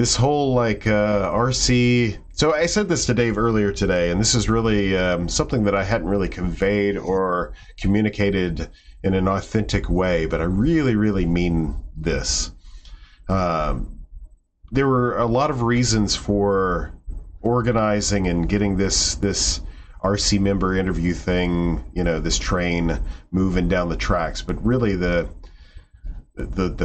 this whole like RC. So I said this to Dave earlier today, and this is really something that I hadn't really conveyed or communicated in an authentic way, but I really, really mean this. There were a lot of reasons for organizing and getting this RC member interview thing, this train moving down the tracks, but really the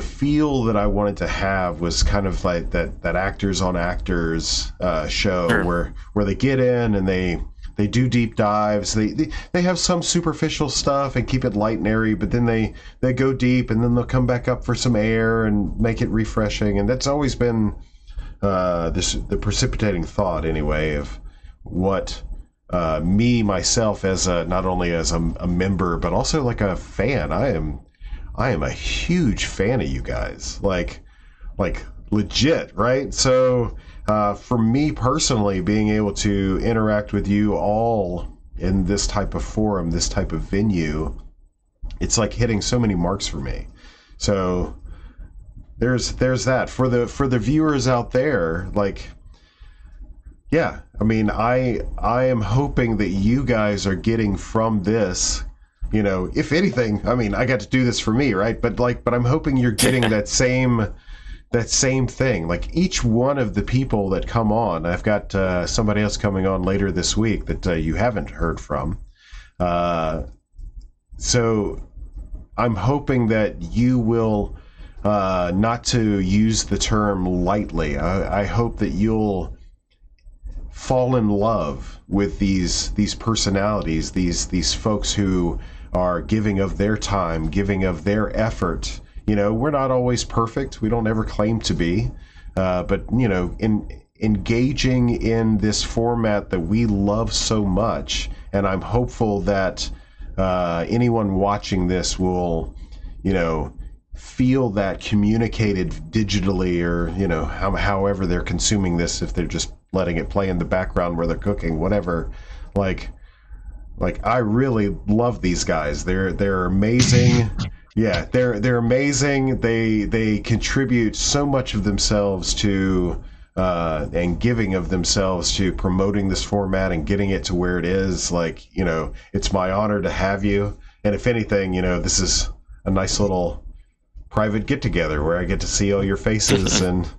feel that I wanted to have was kind of like that actors on actors show. Sure. where they get in and they do deep dives. They have some superficial stuff and keep it light and airy, but then they go deep and then they'll come back up for some air and make it refreshing. And that's always been the precipitating thought anyway of what myself as not only as a member but also like a fan. I am a huge fan of you guys, like legit, right? So for me personally, being able to interact with you all in this type of forum, this type of venue, it's like hitting so many marks for me. So there's that for the viewers out there. Like, yeah, I mean, I am hoping that you guys are getting from this. If anything, I mean, I got to do this for me, right? But I'm hoping you're getting that same thing. Like each one of the people that come on, I've got somebody else coming on later this week that you haven't heard from. So I'm hoping that you will, not to use the term lightly, I hope that you'll fall in love with these personalities, these folks who are giving of their time, giving of their effort. We're not always perfect. We don't ever claim to be. But, in engaging in this format that we love so much, and I'm hopeful that anyone watching this will, feel that communicated digitally or, however they're consuming this, if they're just letting it play in the background where they're cooking, whatever. Like I really love these guys. They're amazing. Yeah, they're amazing. They contribute so much of themselves to and giving of themselves to promoting this format and getting it to where it is. Like, it's my honor to have you. And if anything, this is a nice little private get together where I get to see all your faces and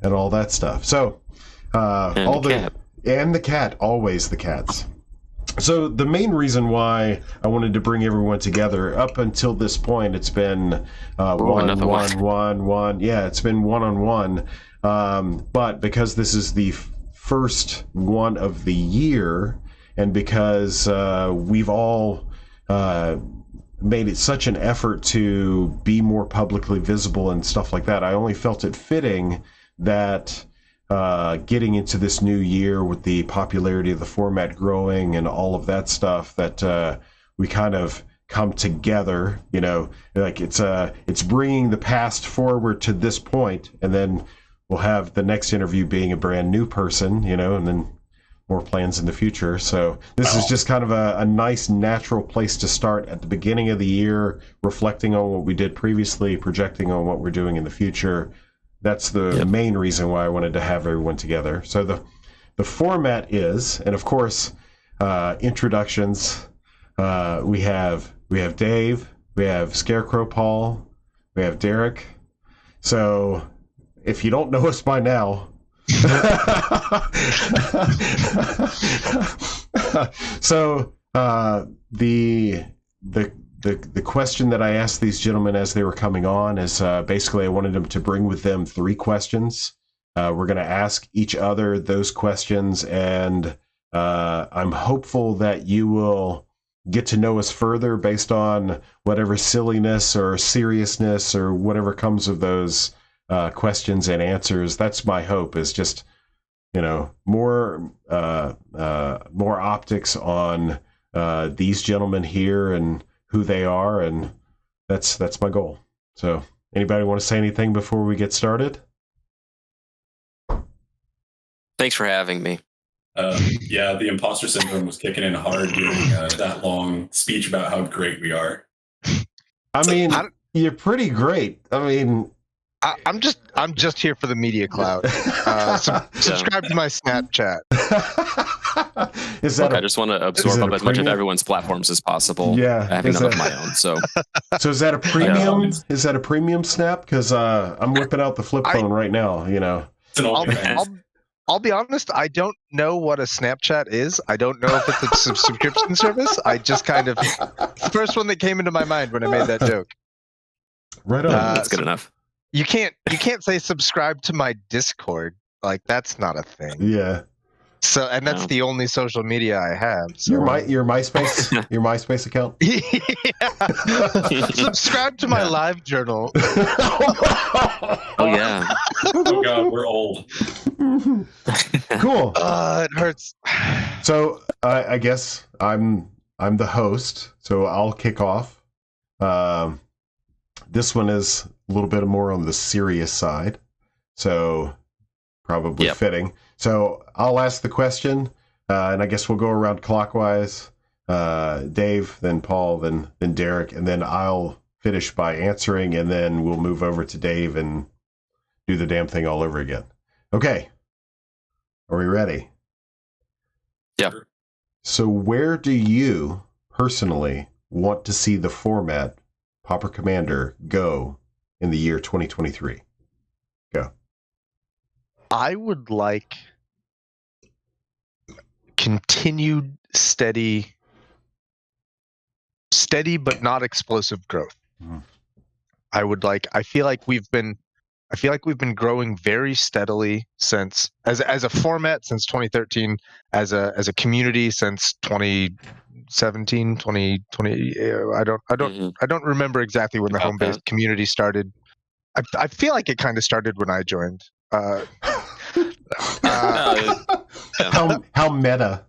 all that stuff. So and the cat, always the cats. So the main reason why I wanted to bring everyone together, up until this point, it's been one. Yeah, it's been one-on-one. But because this is the first one of the year, and because we've all made it such an effort to be more publicly visible and stuff like that, I only felt it fitting that getting into this new year with the popularity of the format growing and all of that stuff, that we kind of come together, like it's bringing the past forward to this point, and then we'll have the next interview being a brand new person, and then more plans in the future. So this is just kind of a nice natural place to start at the beginning of the year, reflecting on what we did previously, projecting on what we're doing in the future. That's the main reason why I wanted to have everyone together. So the format is, and of course, introductions. We have Dave, we have Scarecrow Paul, we have Derek. So if you don't know us by now, so the question that I asked these gentlemen as they were coming on is basically I wanted them to bring with them 3 questions. We're going to ask each other those questions, and I'm hopeful that you will get to know us further based on whatever silliness or seriousness or whatever comes of those questions and answers. That's my hope, is just more optics on these gentlemen here and who they are, and that's my goal. So anybody want to say anything before we get started? Thanks for having me. Yeah, the imposter syndrome was kicking in hard during that long speech about how great we are. I mean, you're pretty great. I mean, I'm just here for the media cloud. Subscribe to my Snapchat. Is that I just want to absorb up as much of everyone's platforms as possible. Yeah, I have none of my own. So is that a premium? Is that a premium Snap? Because I'm whipping out the flip phone right now. You know, I'll be honest. I don't know what a Snapchat is. I don't know if it's a subscription service. I just kind of the first one that came into my mind when I made that joke. Right on. That's good enough. You can't say subscribe to my Discord. Like that's not a thing. Yeah. So, and that's the only social media I have. So. Your MySpace account. Yeah. Subscribe to my live journal. Oh yeah. Oh god, we're old. Cool. It hurts. So I guess I'm the host, so I'll kick off. This one is a little bit more on the serious side, so probably fitting. So I'll ask the question, and I guess we'll go around clockwise. Dave, then Paul, then Derek, and then I'll finish by answering, and then we'll move over to Dave and do the damn thing all over again. Okay. Are we ready? Yeah. So where do you personally want to see the format Pauper Commander go in the year 2023? Go. I would like continued steady but not explosive growth. I feel like we've been growing very steadily since as a format since 2013, as a community since 2017, 2020. I don't remember exactly when the home-based community started. I feel like it kind of started when I joined. How meta.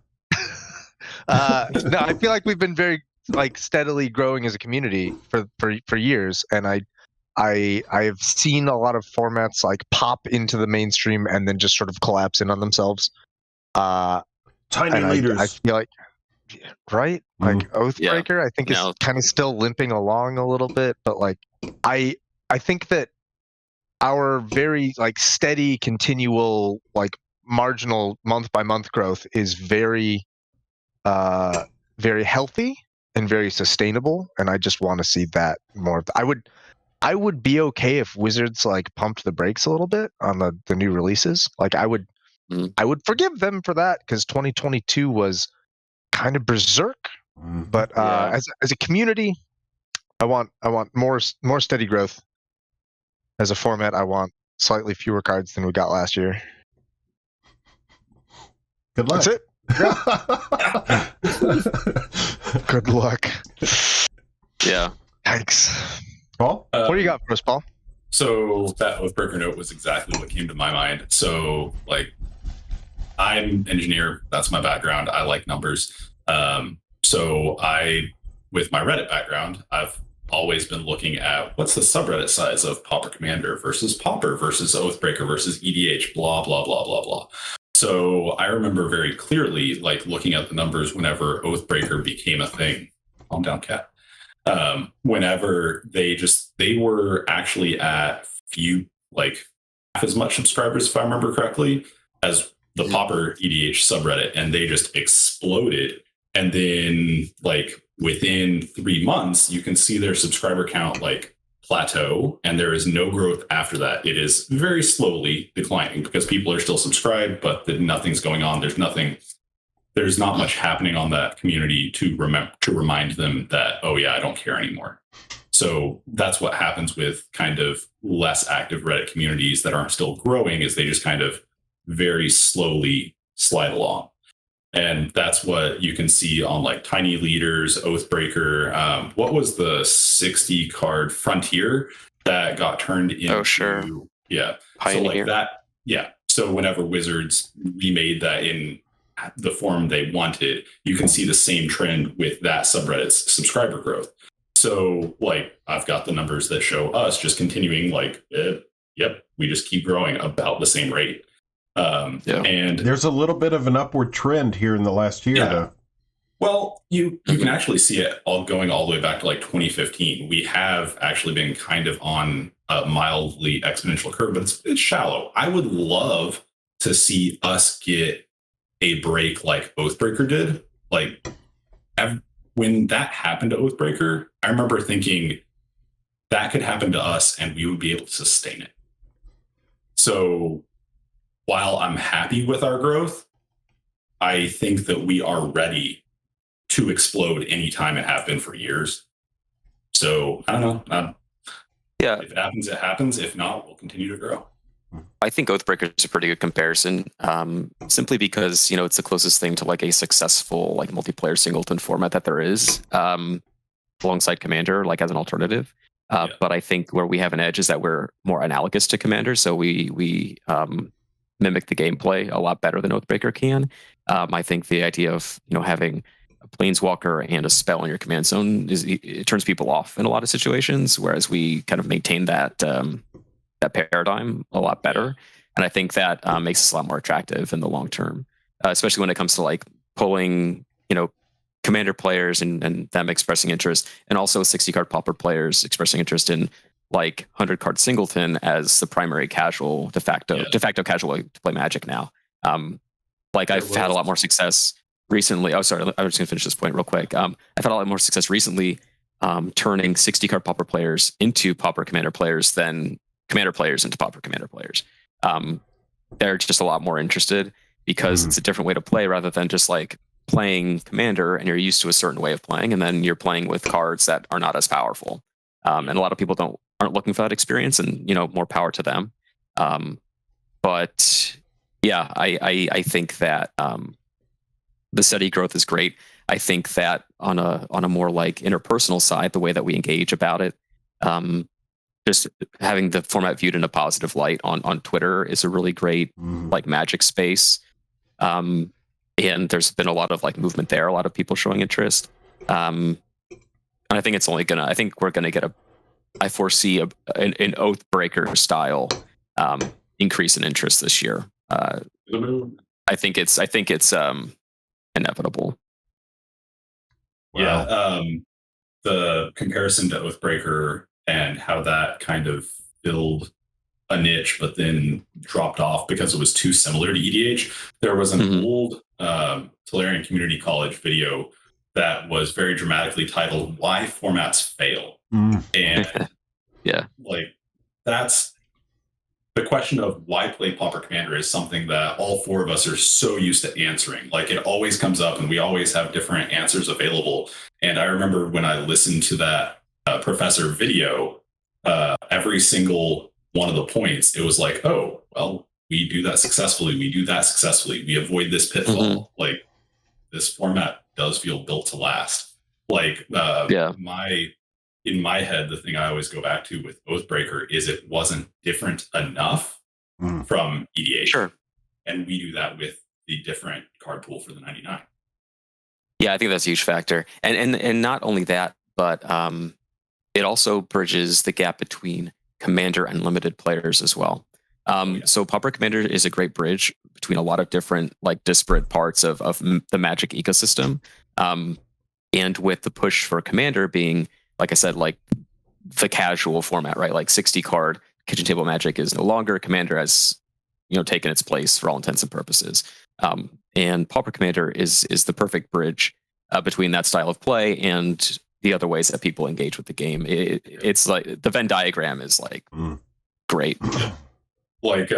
No, I feel like we've been very steadily growing as a community for years, and I've seen a lot of formats pop into the mainstream and then just sort of collapse in on themselves. Tiny leaders. I feel like Oathbreaker. I think is kind of still limping along a little bit, but I think that our very steady, continual, marginal month by month growth is very, very healthy and very sustainable, and I just want to see that more. I would be okay if Wizards pumped the brakes a little bit on the new releases. I would forgive them for that because 2022 was kind of berserk. But as a community, I want more steady growth. As a format, I want slightly fewer cards than we got last year. Good luck. That's it. Good luck. Yeah. Thanks. Paul? What do you got for us, Paul? So that Oathbreaker note was exactly what came to my mind. So I'm an engineer. That's my background. I like numbers. So with my Reddit background, I've always been looking at what's the subreddit size of Pauper Commander versus Pauper versus Oathbreaker versus EDH, blah, blah, blah, blah, blah. So I remember very clearly looking at the numbers whenever Oathbreaker became a thing. Calm down, cat. Whenever they were actually at half as much subscribers, if I remember correctly, as the Pauper EDH subreddit, and they just exploded. And then within 3 months, you can see their subscriber count plateau, and there is no growth after that. It is very slowly declining because people are still subscribed, but nothing's going on. There's not much happening on that community to remind them that, oh yeah, I don't care anymore. So that's what happens with kind of less active Reddit communities that aren't still growing, is they just kind of very slowly slide along. And that's what you can see on Tiny Leaders, Oathbreaker. What was the 60 card Frontier that got turned into? Oh, sure. Yeah. Pioneer. So yeah. So whenever Wizards remade that in the form they wanted, you can see the same trend with that subreddit's subscriber growth. So I've got the numbers that show us just continuing yep, we just keep growing about the same rate. And there's a little bit of an upward trend here in the last year, though. Well, you can actually see it going all the way back to 2015. We have actually been kind of on a mildly exponential curve, but it's shallow. I would love to see us get a break like Oathbreaker did. Like, when that happened to Oathbreaker, I remember thinking that could happen to us and we would be able to sustain it. So while I'm happy with our growth, I think that we are ready to explode anytime and have been for years. So I don't know. Yeah. If it happens, it happens. If not, we'll continue to grow. I think Oathbreaker is a pretty good comparison, simply because, it's the closest thing to like a successful like multiplayer singleton format that there is, alongside Commander, like as an alternative. But I think where we have an edge is that we're more analogous to Commander, so we mimic the gameplay a lot better than Oathbreaker can. I think the idea of having a planeswalker and a spell in your command zone it turns people off in a lot of situations, whereas we kind of maintain that paradigm a lot better, and I think that makes us a lot more attractive in the long term, especially when it comes to like pulling Commander players and them expressing interest, and also 60 card Pauper players expressing interest in like 100 card Singleton as the primary casual de facto casual way to play Magic now. Like I've had a lot more success recently. Oh, sorry, I was just gonna finish this point real quick. I've had a lot more success recently turning 60 card Pauper players into Pauper Commander players than Commander players into Pauper Commander players. They're just a lot more interested because it's a different way to play rather than just like playing Commander and you're used to a certain way of playing, and then you're playing with cards that are not as powerful. And a lot of people aren't looking for that experience, and more power to them. But yeah, I think that the steady growth is great. I think that on a more like interpersonal side, the way that we engage about it, just having the format viewed in a positive light on Twitter is a really great like Magic space. And there's been a lot of like movement there, a lot of people showing interest. And I think it's only I think we're gonna get I foresee an Oathbreaker style increase in interest this year. I think it's inevitable. Yeah. The comparison to Oathbreaker and how that kind of filled a niche, but then dropped off because it was too similar to EDH. There was an old Tolarian Community College video that was very dramatically titled "Why Formats Fail," and like that's the question of why play Pauper Commander is something that all four of us are so used to answering. Like it always comes up, and we always have different answers available. And I remember when I listened to that professor video, every single one of the points, it was like, oh, well, we do that successfully. We do that successfully. We avoid this pitfall. Like this format does feel built to last. Like in my head, the thing I always go back to with Oathbreaker is it wasn't different enough from EDH. Sure. And we do that with the different card pool for the 99. Yeah, I think that's a huge factor. And not only that, but it also bridges the gap between Commander and limited players as well. So Pauper Commander is a great bridge between a lot of different like disparate parts of the Magic ecosystem. And with the push for Commander being, like I said, like the casual format, right? Like 60 card kitchen table Magic is no longer. Commander has, taken its place for all intents and purposes. And Pauper Commander is the perfect bridge between that style of play and the other ways that people engage with the game. It's like the Venn diagram is like great. Like,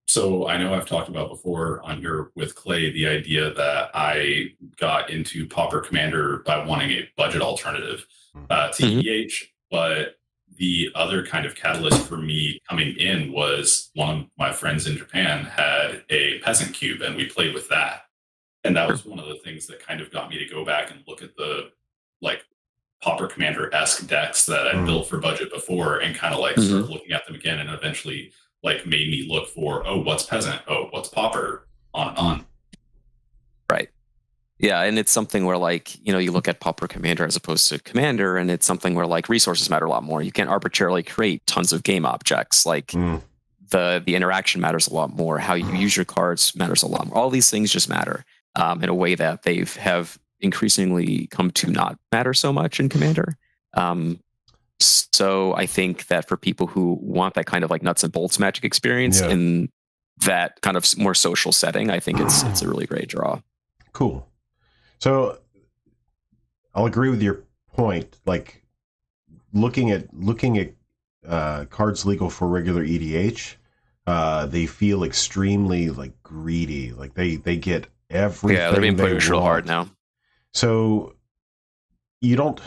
so I know I've talked about before on here with Clay, the idea that I got into Pauper Commander by wanting a budget alternative to EDH, but the other kind of catalyst for me coming in was one of my friends in Japan had a peasant cube and we played with that. And that was one of the things that kind of got me to go back and look at the like Pauper Commander-esque decks that I built for budget before and kind of like start looking at them again, and eventually like made me look for, oh, what's peasant? Oh, what's Pauper? On and on. Right. Yeah, and it's something where like, you look at Pauper Commander as opposed to Commander, and it's something where like resources matter a lot more. You can't arbitrarily create tons of game objects. Like the interaction matters a lot more. How you use your cards matters a lot more. All these things just matter in a way that have increasingly come to not matter so much in Commander. So I think that for people who want that kind of like nuts and bolts Magic experience in that kind of more social setting, I think it's a really great draw. Cool. So I'll agree with your point. Like looking at cards legal for regular EDH, they feel extremely like greedy. Like they get everything. Yeah, they're being pushed real hard now. So you don't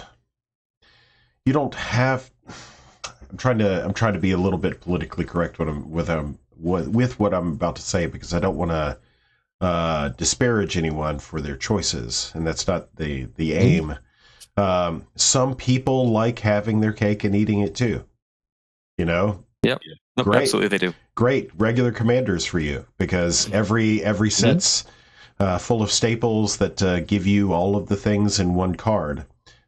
have. I'm trying to be a little bit politically correct with what I'm about to say, because I don't want to disparage anyone for their choices, and that's not the aim. Some people like having their cake and eating it too. You know? Yep. Nope, Great. Absolutely, they do. Great regular commanders for you, because every set's full of staples that give you all of the things in one card.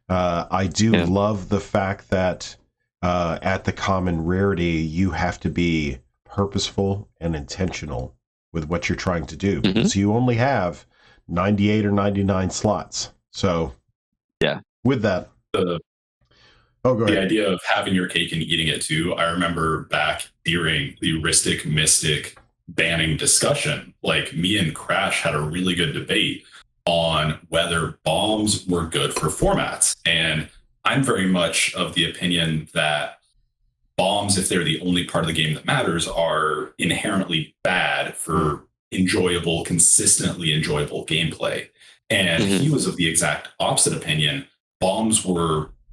I do love the fact that at the common rarity, you have to be purposeful and intentional with what you're trying to do. So you only have 98 or 99 slots. So with that, go ahead. The idea of having your cake and eating it too. I remember back during the Heuristic Mystic banning discussion, like me and Crash had a really good debate on whether bombs were good for formats. And I'm very much of the opinion that bombs, if they're the only part of the game that matters, are inherently bad for consistently enjoyable gameplay. And he was of the exact opposite opinion. Bombs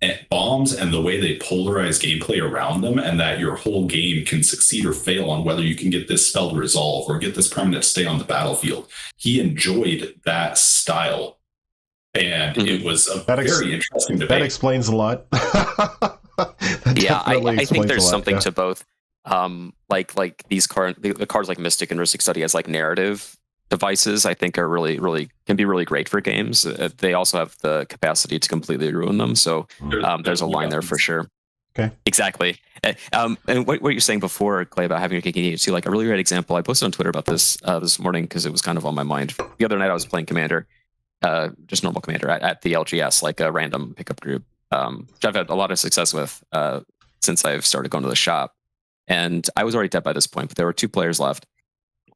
and the way they polarize gameplay around them, and that your whole game can succeed or fail on whether you can get this spell to resolve or get this permanent to stay on the battlefield. He enjoyed that style, and it was a very interesting debate. That explains a lot. I think there's something to both. Like these the cards like Mystic and Heuristic Study as like narrative devices, I think are can be really great for games. They also have the capacity to completely ruin them. So there's a line there for sure. Okay. Exactly. And what you're saying before, Clay, about having your cake and eating it too, like a really great example. I posted on Twitter about this morning because it was kind of on my mind. The other night I was playing Commander, just normal Commander at the LGS, like a random pickup group, which I've had a lot of success with since I've started going to the shop. And I was already dead by this point, but there were 2 players left.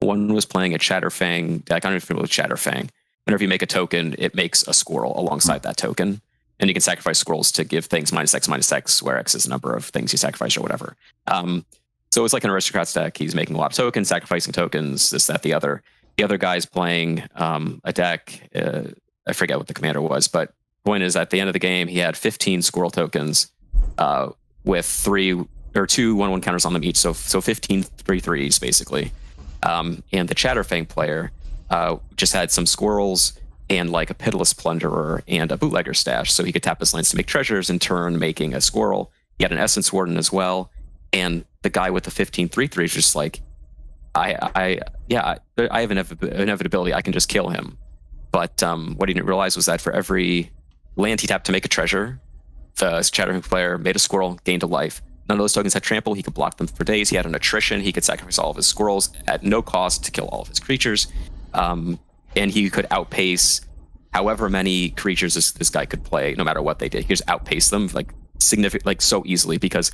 One was playing a Chatterfang deck. I don't know if you know Chatterfang. Whenever you make a token, it makes a squirrel alongside that token. And you can sacrifice squirrels to give things -X, where X is the number of things you sacrifice or whatever. So it's like an aristocrat's deck. He's making a lot of tokens, sacrificing tokens, this, that, the other. The other guy's playing a deck. I forget what the commander was, but the point is at the end of the game, he had 15 squirrel tokens with 2 1/1 counters on them each. So 15 3/3s basically. And the Chatterfang player just had some squirrels and like a Pitiless Plunderer and a Bootlegger Stash, so he could tap his lands to make treasures, in turn making a squirrel. He had an Essence Warden as well, and the guy with the 15 3/3 is just like, I have an inevitability, I can just kill him. But what he didn't realize was that for every land he tapped to make a treasure, the Chatterfang player made a squirrel, gained a life. None of those tokens had trample. He could block them for days. He had an attrition. He could sacrifice all of his squirrels at no cost to kill all of his creatures. And he could outpace however many creatures this guy could play, no matter what they did. He just outpaced them so easily, because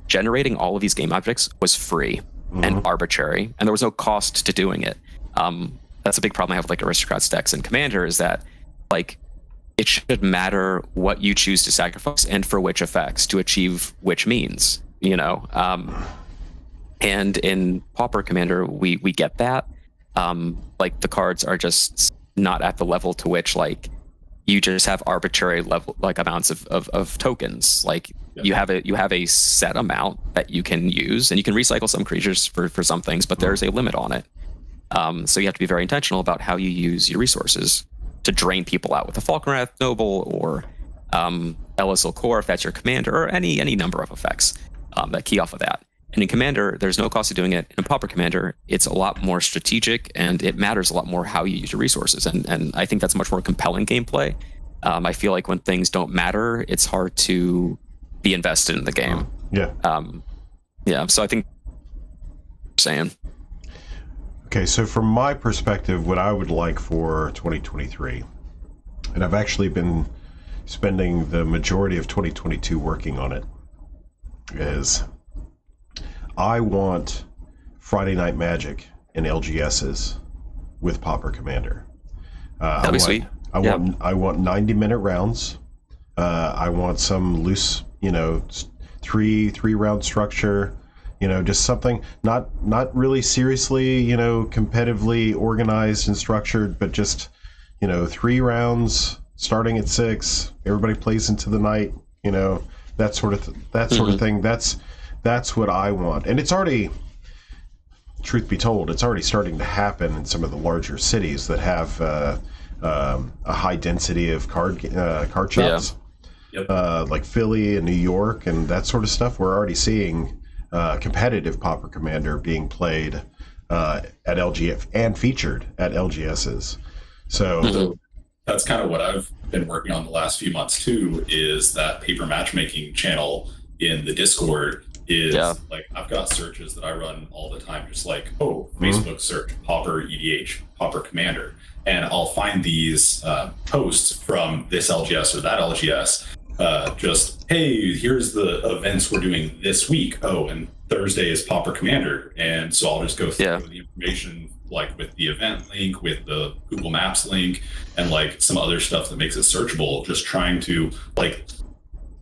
generating all of these game objects was free and arbitrary, and there was no cost to doing it. That's a big problem I have with like Aristocrats decks and Commander, is that like it should matter what you choose to sacrifice and for which effects to achieve which means, you know. And in Pauper Commander, we get that. Like the cards are just not at the level to which like you just have arbitrary level like amounts of tokens. Like you have a set amount that you can use, and you can recycle some creatures for some things, but there's a limit on it. So you have to be very intentional about how you use your resources to drain people out with a Falkenrath Noble or Elisal Core, if that's your commander, or any number of effects that key off of that. And in Commander, there's no cost to doing it. In Pauper Commander, it's a lot more strategic, and it matters a lot more how you use your resources. And I think that's much more compelling gameplay. I feel like when things don't matter, it's hard to be invested in the game. So I think saying. Okay, so from my perspective, what I would like for 2023, and I've actually been spending the majority of 2022 working on it, is I want Friday Night Magic in LGSs with Pauper Commander. That'd be sweet. I want 90-minute rounds. I want some loose, three round structure. Just something not really seriously, competitively organized and structured, but just 3 rounds starting at 6. Everybody plays into the night. That sort of thing. That's what I want, and it's already. Truth be told, it's already starting to happen in some of the larger cities that have a high density of card shops, like Philly and New York and that sort of stuff. We're already seeing competitive Pauper Commander being played at LGF and featured at LGSs. So that's kind of what I've been working on the last few months too, is that paper matchmaking channel in the Discord. Like, I've got searches that I run all the time, just like, Facebook search Pauper EDH, Pauper Commander, and I'll find these posts from this LGS or that LGS, just, hey, here's the events we're doing this week. Oh, and Thursday is Pauper Commander, and so I'll just go through the information, like with the event link, with the Google Maps link, and like some other stuff that makes it searchable, just trying to, like,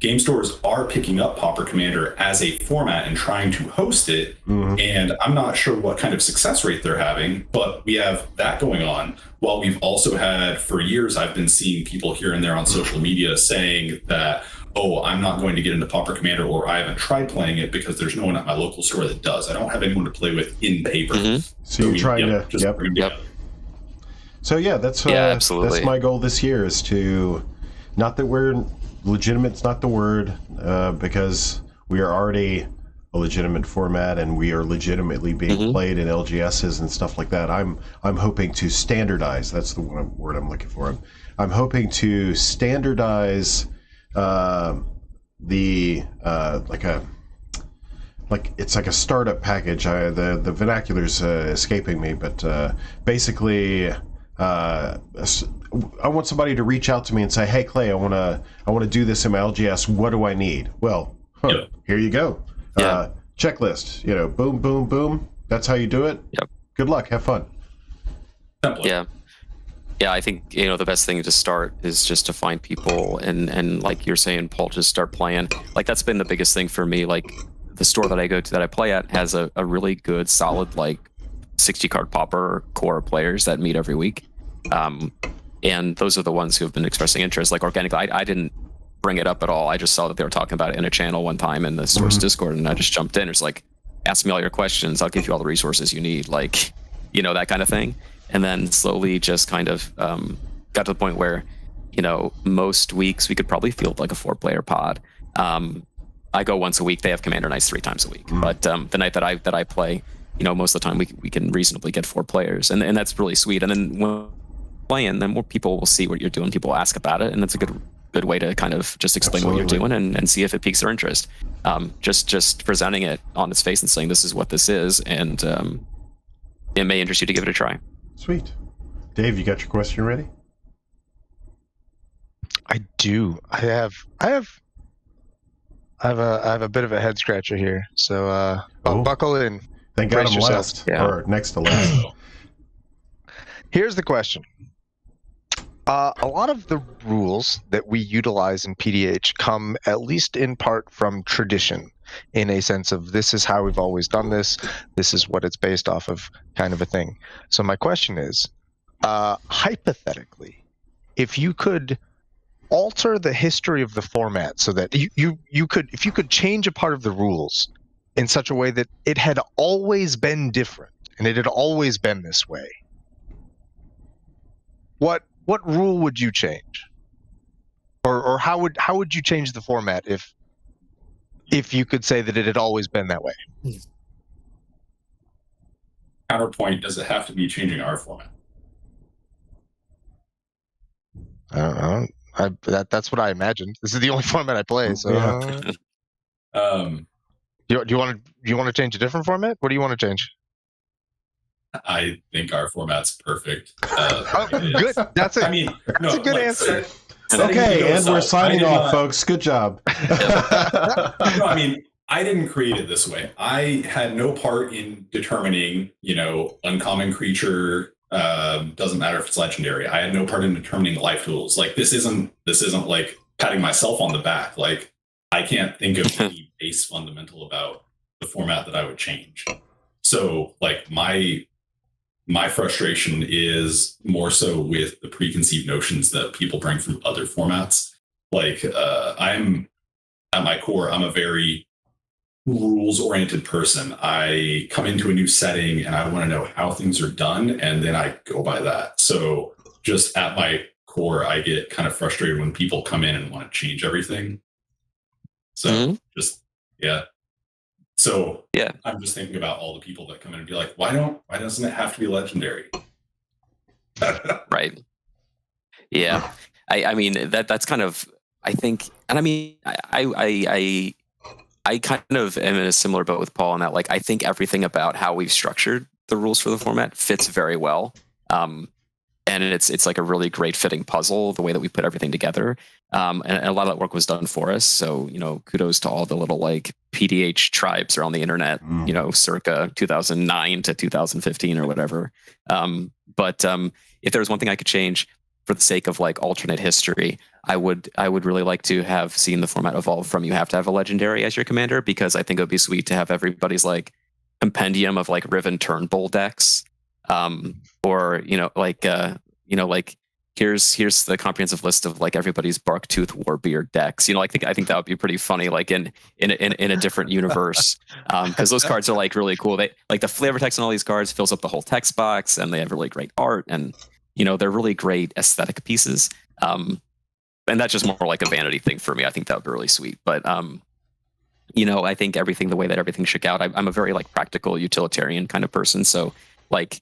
game stores are picking up Pauper Commander as a format and trying to host it, and I'm not sure what kind of success rate they're having, but we have that going on. While we've also had, for years, I've been seeing people here and there on social media saying that, I'm not going to get into Pauper Commander, or I haven't tried playing it because there's no one at my local store that does. I don't have anyone to play with in paper. So you're trying to just bring them together. So that's absolutely. That's my goal this year, is to, not that we're legitimate's not the word, because we are already a legitimate format and we are legitimately being played in LGSs and stuff like that. I'm hoping to standardize. That's the word I'm looking for. I'm hoping to standardize it's like a startup package. The vernacular's escaping me, but basically. I want somebody to reach out to me and say, "Hey, Clay, I want to do this in my LGS. What do I need?" Well, here you go. Checklist. Boom, boom, boom. That's how you do it. Yep. Good luck. Have fun. Yeah. I think the best thing to start is just to find people and like you're saying, Paul, just start playing. Like, that's been the biggest thing for me. Like, the store that I go to, that I play at, has a really good, solid, like, 60 card Pauper core players that meet every week, and those are the ones who have been expressing interest, like, organically. I didn't bring it up at all. I just saw that they were talking about it in a channel one time in the source Discord, and I just jumped in. It's like, ask me all your questions, I'll give you all the resources you need, like, that kind of thing. And then slowly just kind of got to the point where most weeks we could probably field like a 4-player pod. I go once a week. They have Commander nights 3 times a week, but the night that I play, most of the time we can reasonably get 4 players, and that's really sweet. And then when playing, then more people will see what you're doing. People ask about it, and it's a good way to kind to just explain what you're doing and see if it piques their interest. Just presenting it on its face and saying, this is what this is, and it may interest you to give it a try. Sweet. Dave, you got your question ready? I do. I have a bit of a head scratcher here, so buckle in. Thank God I'm last, or next to last. Here's the question. A lot of the rules that we utilize in PDH come, at least in part, from tradition, in a sense of, this is how we've always done this is what it's based off of, kind of a thing. So my question is, hypothetically, if you could alter the history of the format so that you could change a part of the rules in such a way that it had always been different and it had always been this way, what rule would you change, or how would you change the format if you could say that it had always been that way? Counterpoint: does it have to be changing our format? I don't know. That's what I imagined. This is the only format I play. So, do you want to change a different format? What do you want to change? I think our format's perfect. Good. That's a good answer. Okay, and we're signing off, folks. Good job. No, I mean, I didn't create it this way. I had no part in determining, uncommon creature, doesn't matter if it's legendary. I had no part in determining life tools. Like this isn't like patting myself on the back. Like I can't think of any base fundamental about the format that I would change. So like my frustration is more so with the preconceived notions that people bring from other formats. Like I'm at my core, I'm a very rules-oriented person. I come into a new setting and I want to know how things are done, and then I go by that. So just at my core, I get kind of frustrated when people come in and want to change everything. So So I'm just thinking about all the people that come in and be like, why doesn't it have to be legendary? Right. Yeah. I mean that's kind of, I think, and I mean I kind of am in a similar boat with Paul in that, like, I think everything about how we've structured the rules for the format fits very well. And it's like a really great fitting puzzle, the way that we put everything together. And a lot of that work was done for us. So, kudos to all the little like PDH tribes around the internet, circa 2009 to 2015 or whatever. But if there was one thing I could change for the sake of like alternate history, I would really like to have seen the format evolve from you have to have a legendary as your commander, because I think it would be sweet to have everybody's like compendium of like Riven Turnbull decks, or here's the comprehensive list of like everybody's Barktooth Warbeard decks. I think that would be pretty funny, like in a different universe, because those cards are like really cool. They like the flavor text on all these cards fills up the whole text box, and they have really great art, and they're really great aesthetic pieces. And that's just more like a vanity thing for me. I think that would be really sweet. But, I think the way that everything shook out, I'm a very like practical utilitarian kind of person. So like,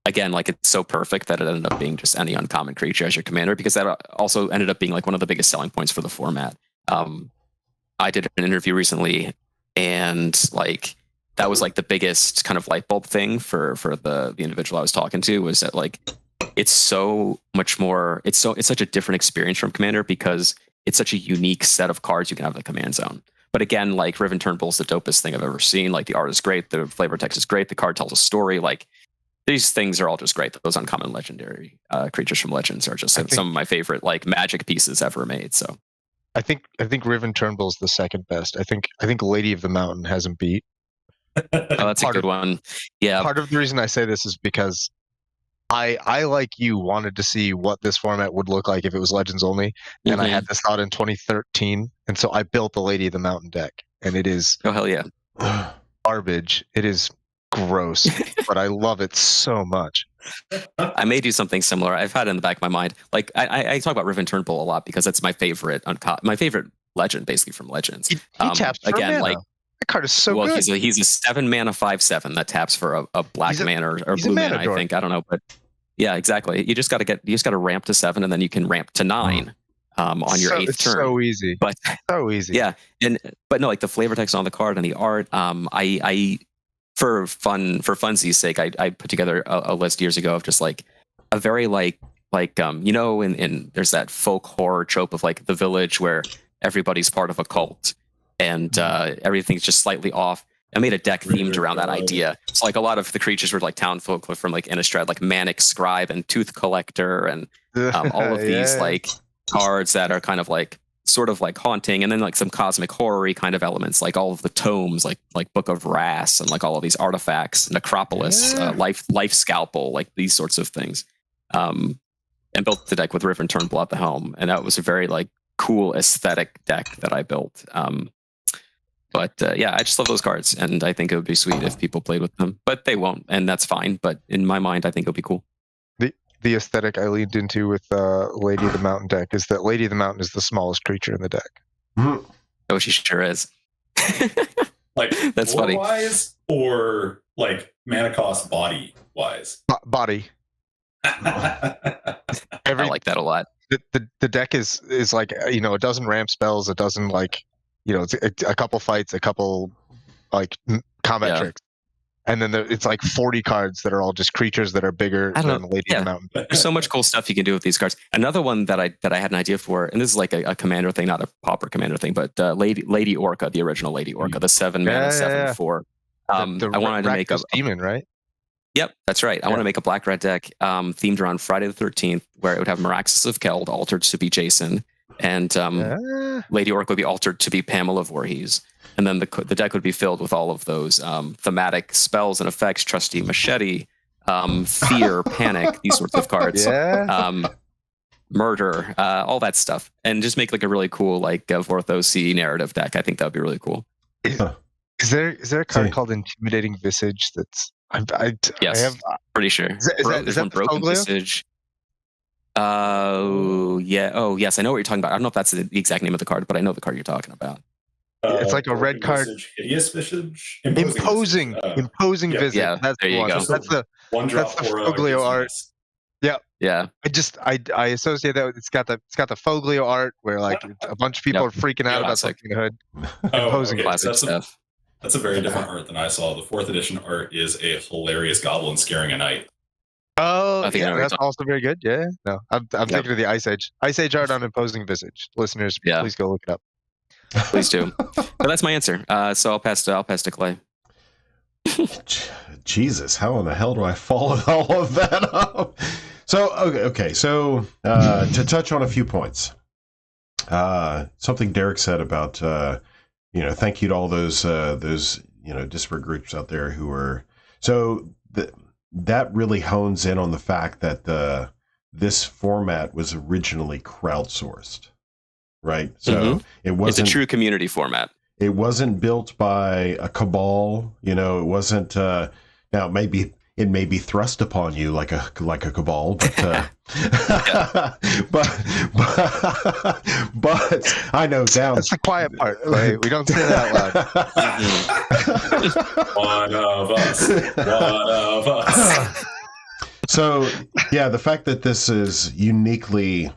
again, like it's so perfect that it ended up being just any uncommon creature as your commander, because that also ended up being like one of the biggest selling points for the format. I did an interview recently, and like, that was like the biggest kind of light bulb thing for the individual I was talking to, was that like, it's so much more, it's such a different experience from Commander, because it's such a unique set of cards you can have in the command zone. But again, like Riven Turnbull is the dopest thing I've ever seen. Like the art is great, the flavor text is great, the card tells a story. Like these things are all just great. Those uncommon legendary creatures from Legends are just some of my favorite like Magic pieces ever made. So I think Riven Turnbull is the second best. I think Lady of the Mountain hasn't beat. Oh, that's a good one. Yeah. Part of the reason I say this is because I like you wanted to see what this format would look like if it was Legends only, and I had this thought in 2013, and so I built the Lady of the Mountain deck, and it is hell yeah garbage. It is gross, but I love it so much. I may do something similar. I've had it in the back of my mind. Like I talk about Riven Turnbull a lot because it's my favorite legend, basically from Legends. He taps for again, mana. like that card is so good. He's a 7 mana 5/7 that taps for a black mana or blue mana. I think, I don't know, but yeah, exactly. You just got to ramp to 7, and then you can ramp to 9 on your 8th turn. So easy, but so easy. Yeah, but no, like the flavor text on the card and the art. I for funsies sake, I put together a list years ago of just like a very like in there's that folk horror trope of like the village where everybody's part of a cult and everything's just slightly off. I made a deck themed around that idea. So like a lot of the creatures were like town folk from like Innistrad, like Manic Scribe and Tooth Collector and all of these like cards that are kind of like sort of like haunting, and then like some cosmic horror-y kind of elements, like all of the tomes, like Book of Wrass and like all of these artifacts, Necropolis, life Scalpel, like these sorts of things. And built the deck with Riven Turnbull at the helm, and that was a very like cool aesthetic deck that I built. But yeah, I just love those cards, and I think it would be sweet if people played with them, but they won't, and that's fine. But in my mind, I think it'll be cool. The aesthetic I leaned into with Lady of the Mountain deck is that Lady of the Mountain is the smallest creature in the deck. Oh, she sure is. Like that's funny. Wise or like mana cost body wise? Body. I like that a lot. The deck is like a dozen ramp spells, a dozen like it's a couple fights, a couple like combat tricks. and then it's like 40 cards that are all just creatures that are bigger than Lady of the Mountain. There's so much cool stuff you can do with these cards. Another one that I had an idea for, and this is like a commander thing, not a pauper commander thing, but Lady Orca, the original Lady Orca, the 7-mana 7/4. I wanted to make a demon, right? Yep, that's right. I want to make a black-red deck themed around Friday the 13th, where it would have Meraxis of Keld altered to be Jason, and Lady Orc would be altered to be Pamela Voorhees. And then the deck would be filled with all of those thematic spells and effects, Trusty Machete, Fear, Panic, these sorts of cards. Murder, all that stuff. And just make like a really cool like Vorthos narrative deck. I think that would be really cool. Is there a card called Intimidating Visage that's... Yes, I have, pretty sure. There's one Broken Visage. Oh, yeah. Oh, yes. I know what you're talking about. I don't know if that's the exact name of the card, but I know the card you're talking about. It's like a red card. Hideous Visage? Imposing Visage. Yeah, that's there the you one. go. That's the Foglio art. Yeah. I associate that with it's got the Foglio art where like a bunch of people are freaking out about something in the hood. Imposing classic stuff. That's a very different art than I saw. The 4th edition art is a hilarious goblin scaring a knight. Oh, yeah, that's also very good. Yeah, no, I'm thinking of the Ice Age art on Imposing Visage. Listeners, please go look it up. Please do. But that's my answer. So I'll pass to Clay. Jesus, how in the hell do I follow all of that up? So okay. So to touch on a few points, something Derek said about thank you to all those disparate groups out there who are that really hones in on the fact that this format was originally crowdsourced. Right. So it wasn't... It's a true community format. It wasn't built by a cabal. It wasn't... now, it may be thrust upon you like a cabal, but but I know down... That's the quiet part, right? We don't say that out loud. One of us. So, yeah, the fact that this is uniquely...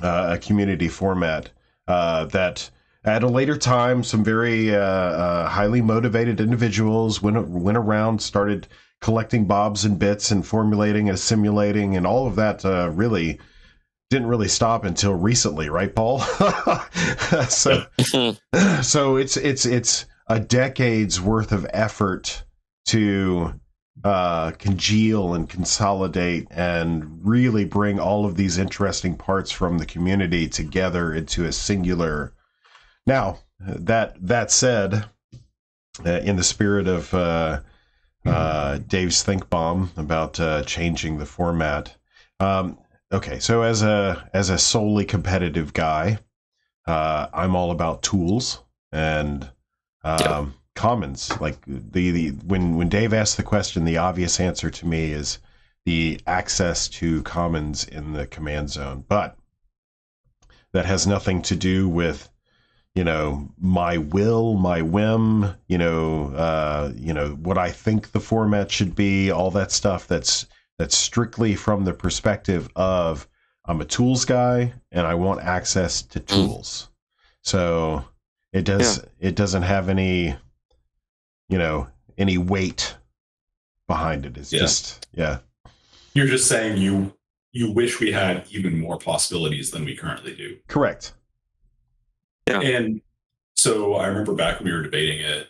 a community format that at a later time some very highly motivated individuals went around, started collecting bobs and bits and formulating and assimilating, and all of that really didn't really stop until recently, right, Paul? So it's a decade's worth of effort to congeal and consolidate and really bring all of these interesting parts from the community together into a singular. Now, that said, in the spirit of Dave's think bomb about changing the format. Okay, so as a solely competitive guy, I'm all about tools and commons. Like when Dave asked the question, the obvious answer to me is the access to commons in the command zone, but that has nothing to do with my will, my whim, what I think the format should be, all that stuff. That's strictly from the perspective of I'm a tools guy and I want access to tools. So it doesn't have any weight behind it. It's just You're just saying you wish we had even more possibilities than we currently do. Correct. Yeah. And so I remember back when we were debating it,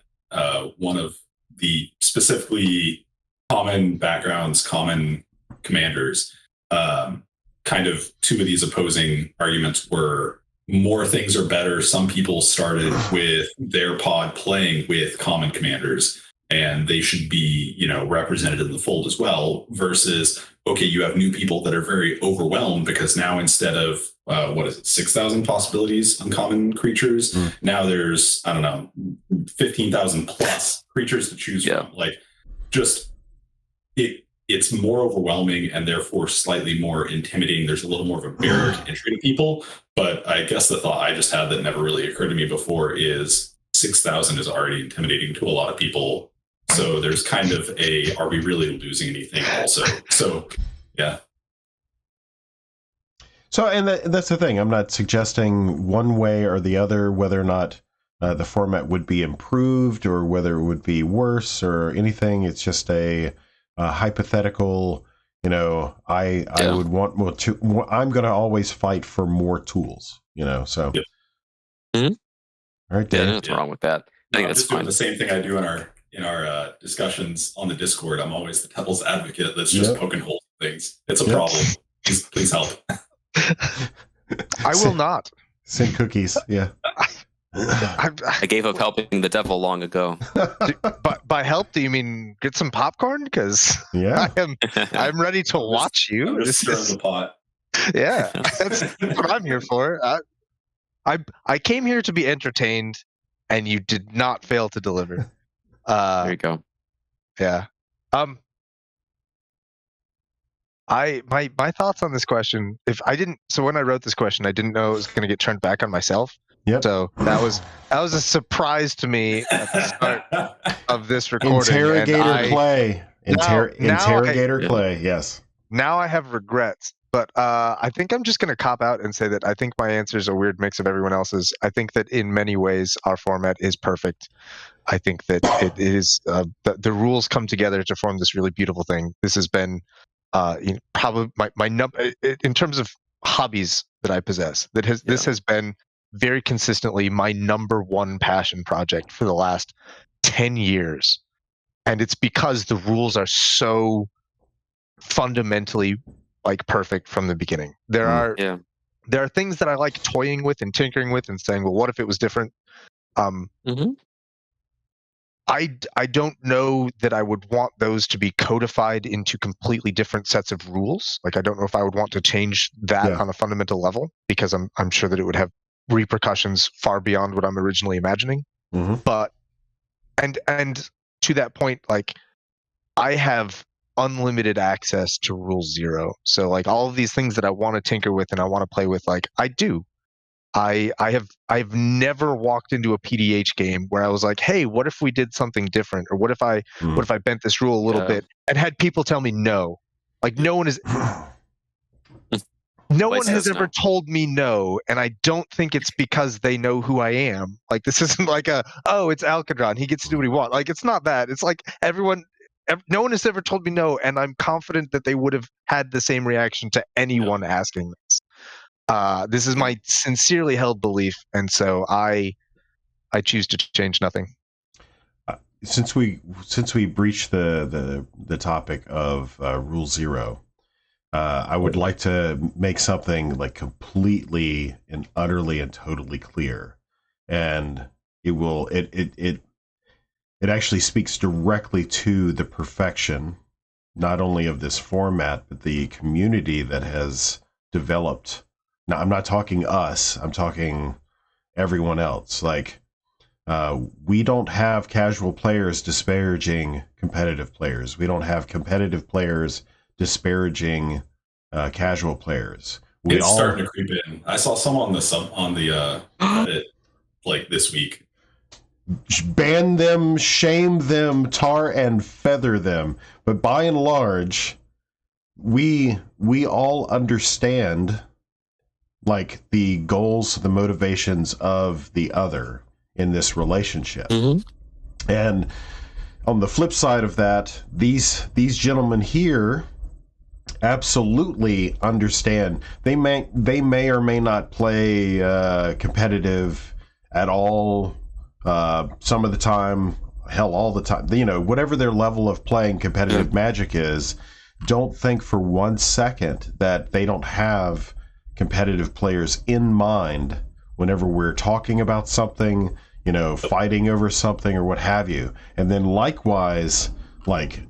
one of the specifically common backgrounds, common commanders, kind of two of these opposing arguments were more things are better. Some people started with their pod playing with common commanders and they should be, represented in the fold as well, versus, okay, you have new people that are very overwhelmed because now instead of 6,000 possibilities on common creatures, now there's 15,000 plus creatures to choose from. Like, just it's more overwhelming and therefore slightly more intimidating. There's a little more of a barrier to entry to people. But I guess the thought I just had that never really occurred to me before is 6,000 is already intimidating to a lot of people. So there's kind of are we really losing anything also? So, yeah. So, and that's the thing. I'm not suggesting one way or the other, whether or not the format would be improved or whether it would be worse or anything. It's just a hypothetical. You know, I would want more. I'm going to always fight for more tools. You know, so. Yep. Mm-hmm. All right, Dave. Yeah, nothing wrong with that. I think I'm that's just doing fine. the same thing I do in our discussions on the Discord. I'm always the devil's advocate that's just poking holes in things. It's a problem. Please help. I will not send cookies. Yeah. I gave up helping the devil long ago. But by help, do you mean get some popcorn? Because I'm ready to watch you. I'm just stirring the pot. Yeah, that's what I'm here for. I came here to be entertained, and you did not fail to deliver. There you go. Yeah. My thoughts on this question. So when I wrote this question, I didn't know it was going to get turned back on myself. Yep. So that was a surprise to me at the start of this recording. Interrogator play. Interrogator play. Yes. Now I have regrets, but I think I'm just going to cop out and say that I think my answer is a weird mix of everyone else's. I think that in many ways our format is perfect. I think that it is the rules come together to form this really beautiful thing. This has been probably my number in terms of hobbies that I possess. This has been very consistently my number one passion project for the last 10 years. And it's because the rules are so fundamentally like perfect from the beginning. There are things that I like toying with and tinkering with and saying, well, what if it was different? I don't know that I would want those to be codified into completely different sets of rules. Like I don't know if I would want to change that on a fundamental level, because I'm sure that it would have repercussions far beyond what I'm originally imagining. But and to that point, like I have unlimited access to Rule 0. So like all of these things that I want to tinker with and I want to play with, like I do. I've never walked into a PDH game where I was like, hey, what if we did something different? Or what if I bent this rule a little bit, and had people tell me no? Like no one has ever told me no, and I don't think it's because they know who I am. Like this isn't like it's Alkadron, he gets to do what he wants. Like it's not that. It's like no one has ever told me no, and I'm confident that they would have had the same reaction to anyone asking this. This is my sincerely held belief, and so I choose to change nothing. Since we breached the topic of Rule 0, I would like to make something like completely and utterly and totally clear, and it actually speaks directly to the perfection, not only of this format, but the community that has developed. Now, I'm not talking us, I'm talking everyone else. Like, we don't have casual players disparaging competitive players. We don't have competitive players disparaging casual players. It's starting to creep in. I saw some on the Reddit like this week. Ban them, shame them, tar and feather them. But by and large, we all understand like the goals, the motivations of the other in this relationship. And on the flip side of that, these gentlemen here absolutely understand. They may or may not play competitive at all. Some of the time, hell, all the time. You know, whatever their level of playing competitive Magic is, don't think for 1 second that they don't have competitive players in mind whenever we're talking about something, you know, fighting over something or what have you. And then likewise, like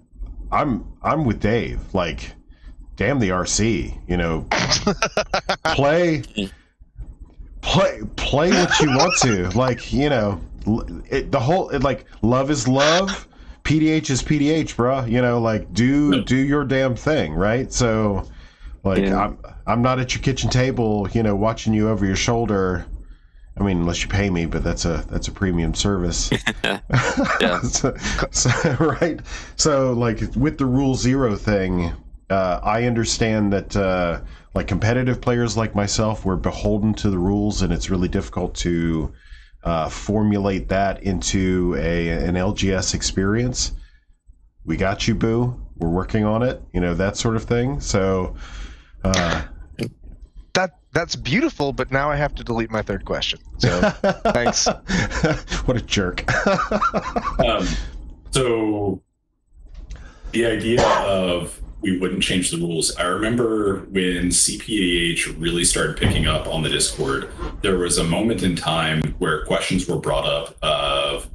I'm with Dave, like damn the RC, you know, play what you want to, like, you know, like love is love, PDH is PDH, bro, you know, like do your damn thing, right? So like I'm not at your kitchen table, you know, watching you over your shoulder. I mean, unless you pay me, but that's a premium service. Right. So like with the Rule 0 thing, I understand that like competitive players like myself, we're beholden to the rules, and it's really difficult to formulate that into an LGS experience, we got you, boo. We're working on it, that sort of thing. So that's beautiful, but now I have to delete my third question. So thanks. What a jerk. So the idea of we wouldn't change the rules. I remember when CPAH really started picking up on the Discord, there was a moment in time where questions were brought up of,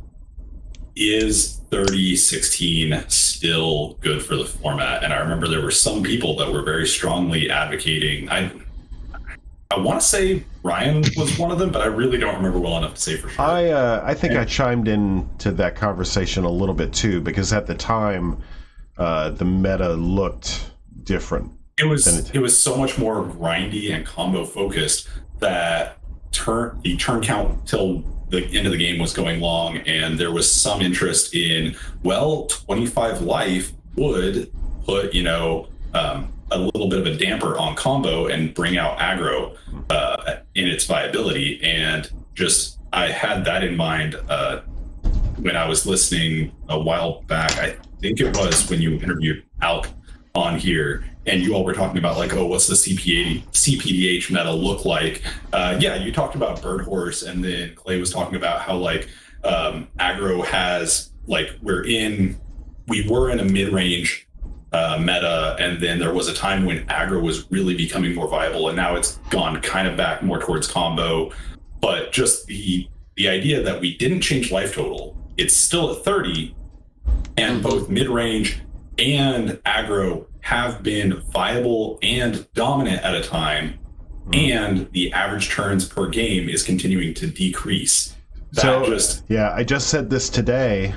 is 3016 still good for the format? And I remember there were some people that were very strongly advocating. I want to say Ryan was one of them, but I really don't remember well enough to say for sure. I think I chimed into that conversation a little bit too, because at the time, the meta looked different. It was so much more grindy and combo focused that the turn count till the end of the game was going long, and there was some interest in 25 life would put a little bit of a damper on combo and bring out aggro in its viability. And just I had that in mind when I was listening a while back. I think it was when you interviewed Alk on here, and you all were talking about like, oh, what's the CPDH meta look like? Yeah, you talked about Bird Horse, and then Clay was talking about how like aggro has like we were in a mid-range meta, and then there was a time when aggro was really becoming more viable, and now it's gone kind of back more towards combo. But just the idea that we didn't change life total, it's still at 30, and both mid-range and aggro have been viable and dominant at a time, and the average turns per game is continuing to decrease. I just said this today.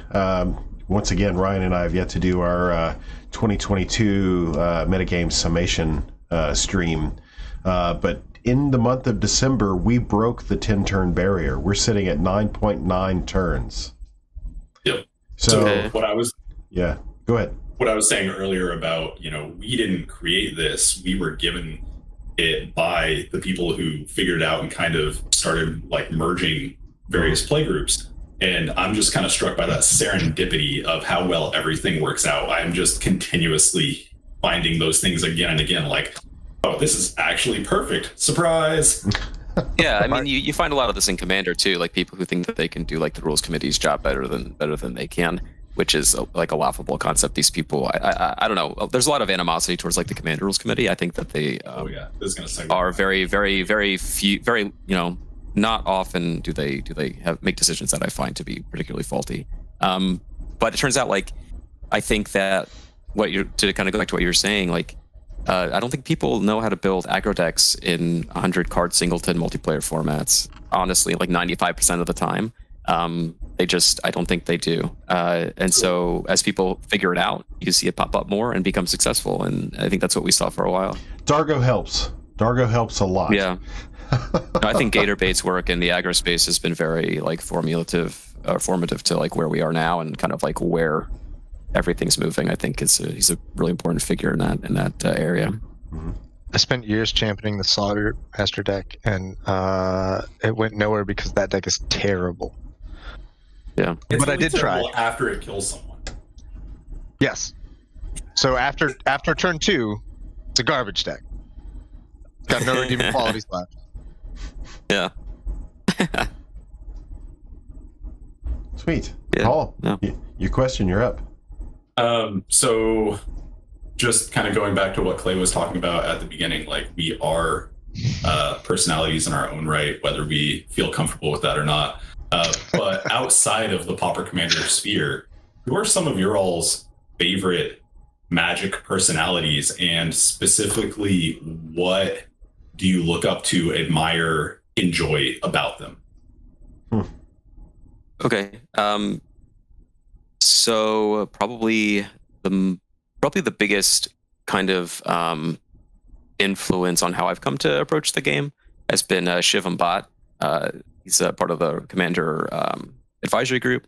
Once again, Ryan and I have yet to do our 2022 metagame summation stream, but in the month of December, we broke the 10-turn barrier. We're sitting at 9.9 turns. Yep. So yeah, go ahead. What I was saying earlier about, we didn't create this. We were given it by the people who figured it out and kind of started like merging various playgroups. And I'm just kind of struck by that serendipity of how well everything works out. I'm just continuously finding those things again and again, like, oh, this is actually perfect. Surprise. Yeah, I mean, you find a lot of this in Commander too, like people who think that they can do like the rules committee's job better than they can, which is like a laughable concept. These people, I don't know. There's a lot of animosity towards like the Commander Rules Committee. I think that they are very, very, very few, very, not often do they make decisions that I find to be particularly faulty. But it turns out, like, I think that to kind of go back to what you're saying, like, I don't think people know how to build aggro decks in 100 card singleton multiplayer formats. Honestly, like 95% of the time, I don't think they do. And so as people figure it out, you see it pop up more and become successful. And I think that's what we saw for a while. Dargo helps. Dargo helps a lot. Yeah. I think Gatorbait's work in the aggro space has been very like formative to like where we are now and kind of like where everything's moving. I think he's a really important figure in that area. I spent years championing the Slaughter Master deck, and it went nowhere because that deck is terrible. Yeah, but I did try after it kills someone. Yes. So after turn 2, it's a garbage deck. It's got no redeeming qualities left. Yeah. Sweet. Yeah. Paul, yeah. Your question, you're up. So just kind of going back to what Clay was talking about at the beginning, like we are personalities in our own right, whether we feel comfortable with that or not. But outside of the Pauper Commander sphere, who are some of your all's favorite Magic personalities, and specifically what do you look up to, admire, enjoy about them? Okay. So probably the biggest kind of influence on how I've come to approach the game has been Shivam Bhatt. He's a part of the Commander advisory group.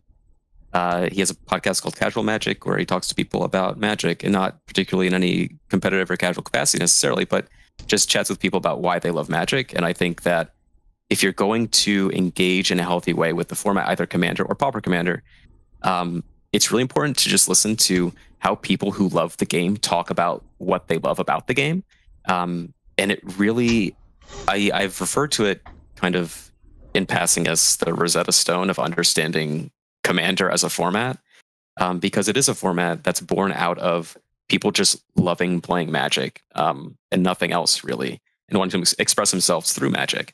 He has a podcast called Casual Magic where he talks to people about Magic, and not particularly in any competitive or casual capacity necessarily, but just chats with people about why they love Magic. And I think that if you're going to engage in a healthy way with the format, either Commander or Pauper Commander, it's really important to just listen to how people who love the game talk about what they love about the game. And it really, I've referred to it kind of in passing as the Rosetta Stone of understanding Commander as a format, because it is a format that's born out of people just loving playing Magic and nothing else really, and wanting to express themselves through Magic.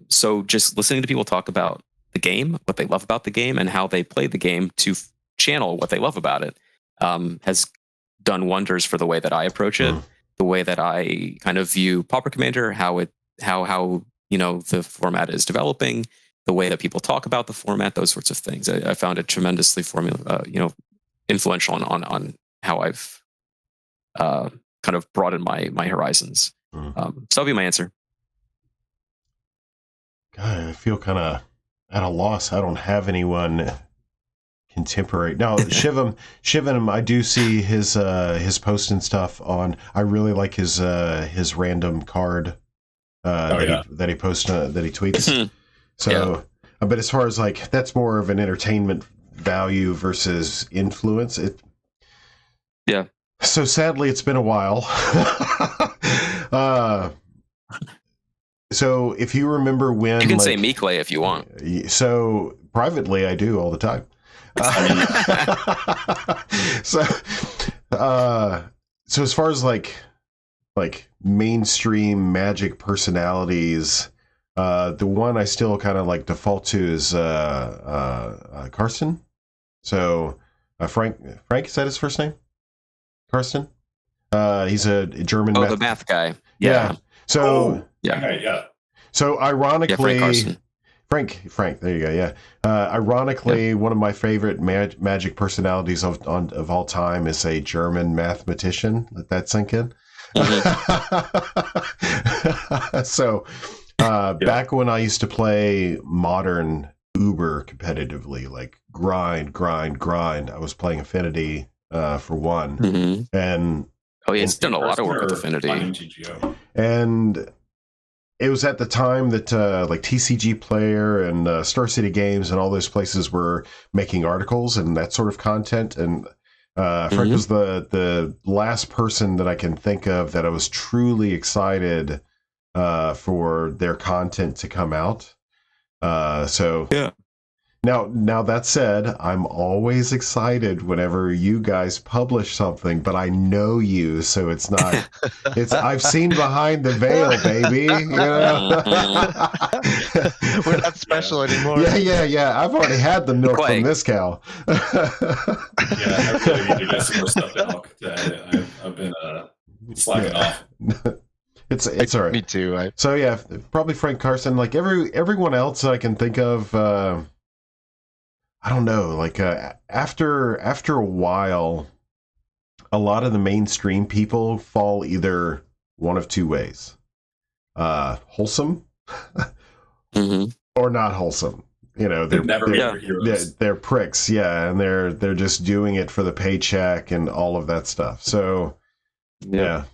So just listening to people talk about the game, what they love about the game, and how they play the game to channel what they love about it has done wonders for the way that I approach it, the way that I kind of view Pauper Commander, how the format is developing, the way that people talk about the format, those sorts of things. I found it tremendously influential on how I've kind of broadened my horizons. So that'll be my answer. God, I feel kind of at a loss. I don't have anyone contemporary. Now, Shivam, I do see his post and stuff on. I really like his random card that he posts that he tweets. So, but as far as like that's more of an entertainment value versus influence. So sadly, it's been a while. So if you remember when... You can say Meeklay if you want. So privately, I do all the time. So as far as like mainstream Magic personalities, the one I still kind of like default to is Karsten. So Frank, is that his first name? Karsten? He's a German... the math guy. Yeah. So... Yeah. So ironically, Frank Frank, there you go. Yeah. Ironically, one of my favorite Magic personalities of all time is a German mathematician. Let that sink in. So back when I used to play Modern uber competitively, like grind, I was playing Affinity for one, and he's done a lot of work with Affinity, and it was at the time that like TCG Player and Star City Games and all those places were making articles and that sort of content. And Frank was the last person that I can think of that I was truly excited for their content to come out. So yeah. Now that said, I'm always excited whenever you guys publish something, but I know you, so it's not. I've seen behind the veil, baby. You know? We're not special anymore. Yeah. I've already had the milk from this cow. I really need to get some more stuff out. I've been slacking off. It's all right. Me too. So yeah, probably Frank Karsten. Like everyone else I can think of. I don't know, like after a while, a lot of the mainstream people fall either one of two ways: wholesome or not wholesome. You know, they're pricks, and they're just doing it for the paycheck and all of that stuff. So that's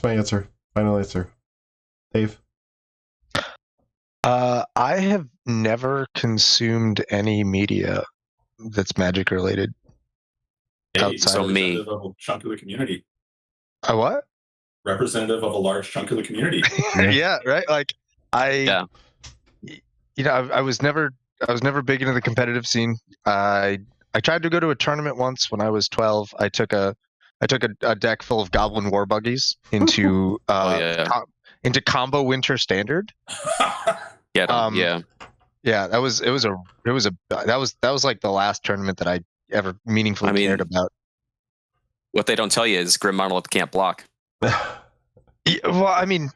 my answer. Final answer, Dave. I have never consumed any media that's Magic related. Outside of a chunk of the community. A what? Representative of a large chunk of the community. Yeah, right. Like I was never big into the competitive scene. I tried to go to a tournament once when I was 12. I took a deck full of Goblin War Buggies into into combo Winter Standard. That was like the last tournament that I ever meaningfully cared about. What they don't tell you is Grim Monolith can't block. Well, I mean,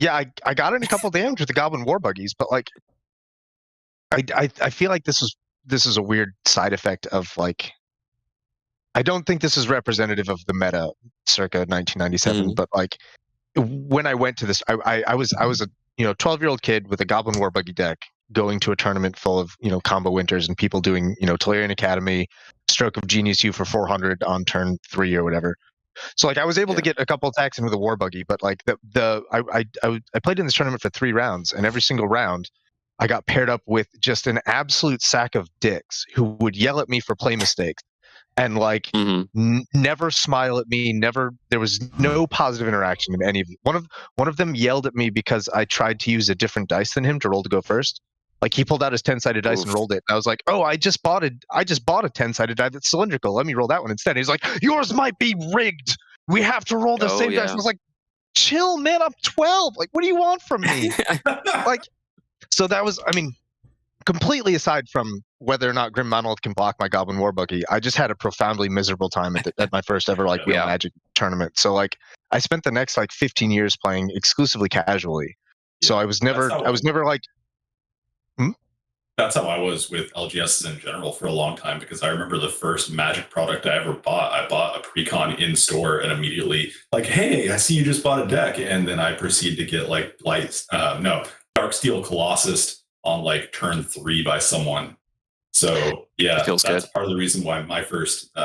I got in a couple damage with the Goblin War Buggies, but like, I feel like this is a weird side effect of like, I don't think this is representative of the meta circa 1997, but like when I went to this, I was a 12-year-old kid with a Goblin War Buggy deck going to a tournament full of combo winters and people doing Tolarian Academy, Stroke of Genius U for 400 on turn 3 or whatever. So like I was able to Yeah. get a couple attacks into the war buggy, but like I played in this tournament for 3 rounds, and every single round I got paired up with just an absolute sack of dicks who would yell at me for play mistakes and like never smile at me. Never, there was no positive interaction in any of them. One of them yelled at me because I tried to use a different dice than him to roll to go first. Like he pulled out his 10-sided dice and rolled it. And I was like, "Oh, I just bought a 10-sided die that's cylindrical. Let me roll that one instead." And he's like, "Yours might be rigged. We have to roll the same dice." And I was like, "Chill, man. I'm 12. Like, what do you want from me?" Like, so that was, I mean, completely aside from whether or not Grim Monolith can block my Goblin War Buggy, I just had a profoundly miserable time at my first ever like real Magic tournament. So like, I spent the next like 15 years playing exclusively casually. So I was never like. That's how I was with LGSs in general for a long time, because I remember the first Magic product I ever bought. I bought a Precon in store and immediately like, "Hey, I see you just bought a deck," and then I proceed to get like Darksteel Colossus on like turn 3 by someone. So yeah, that's good. Part of the reason why my first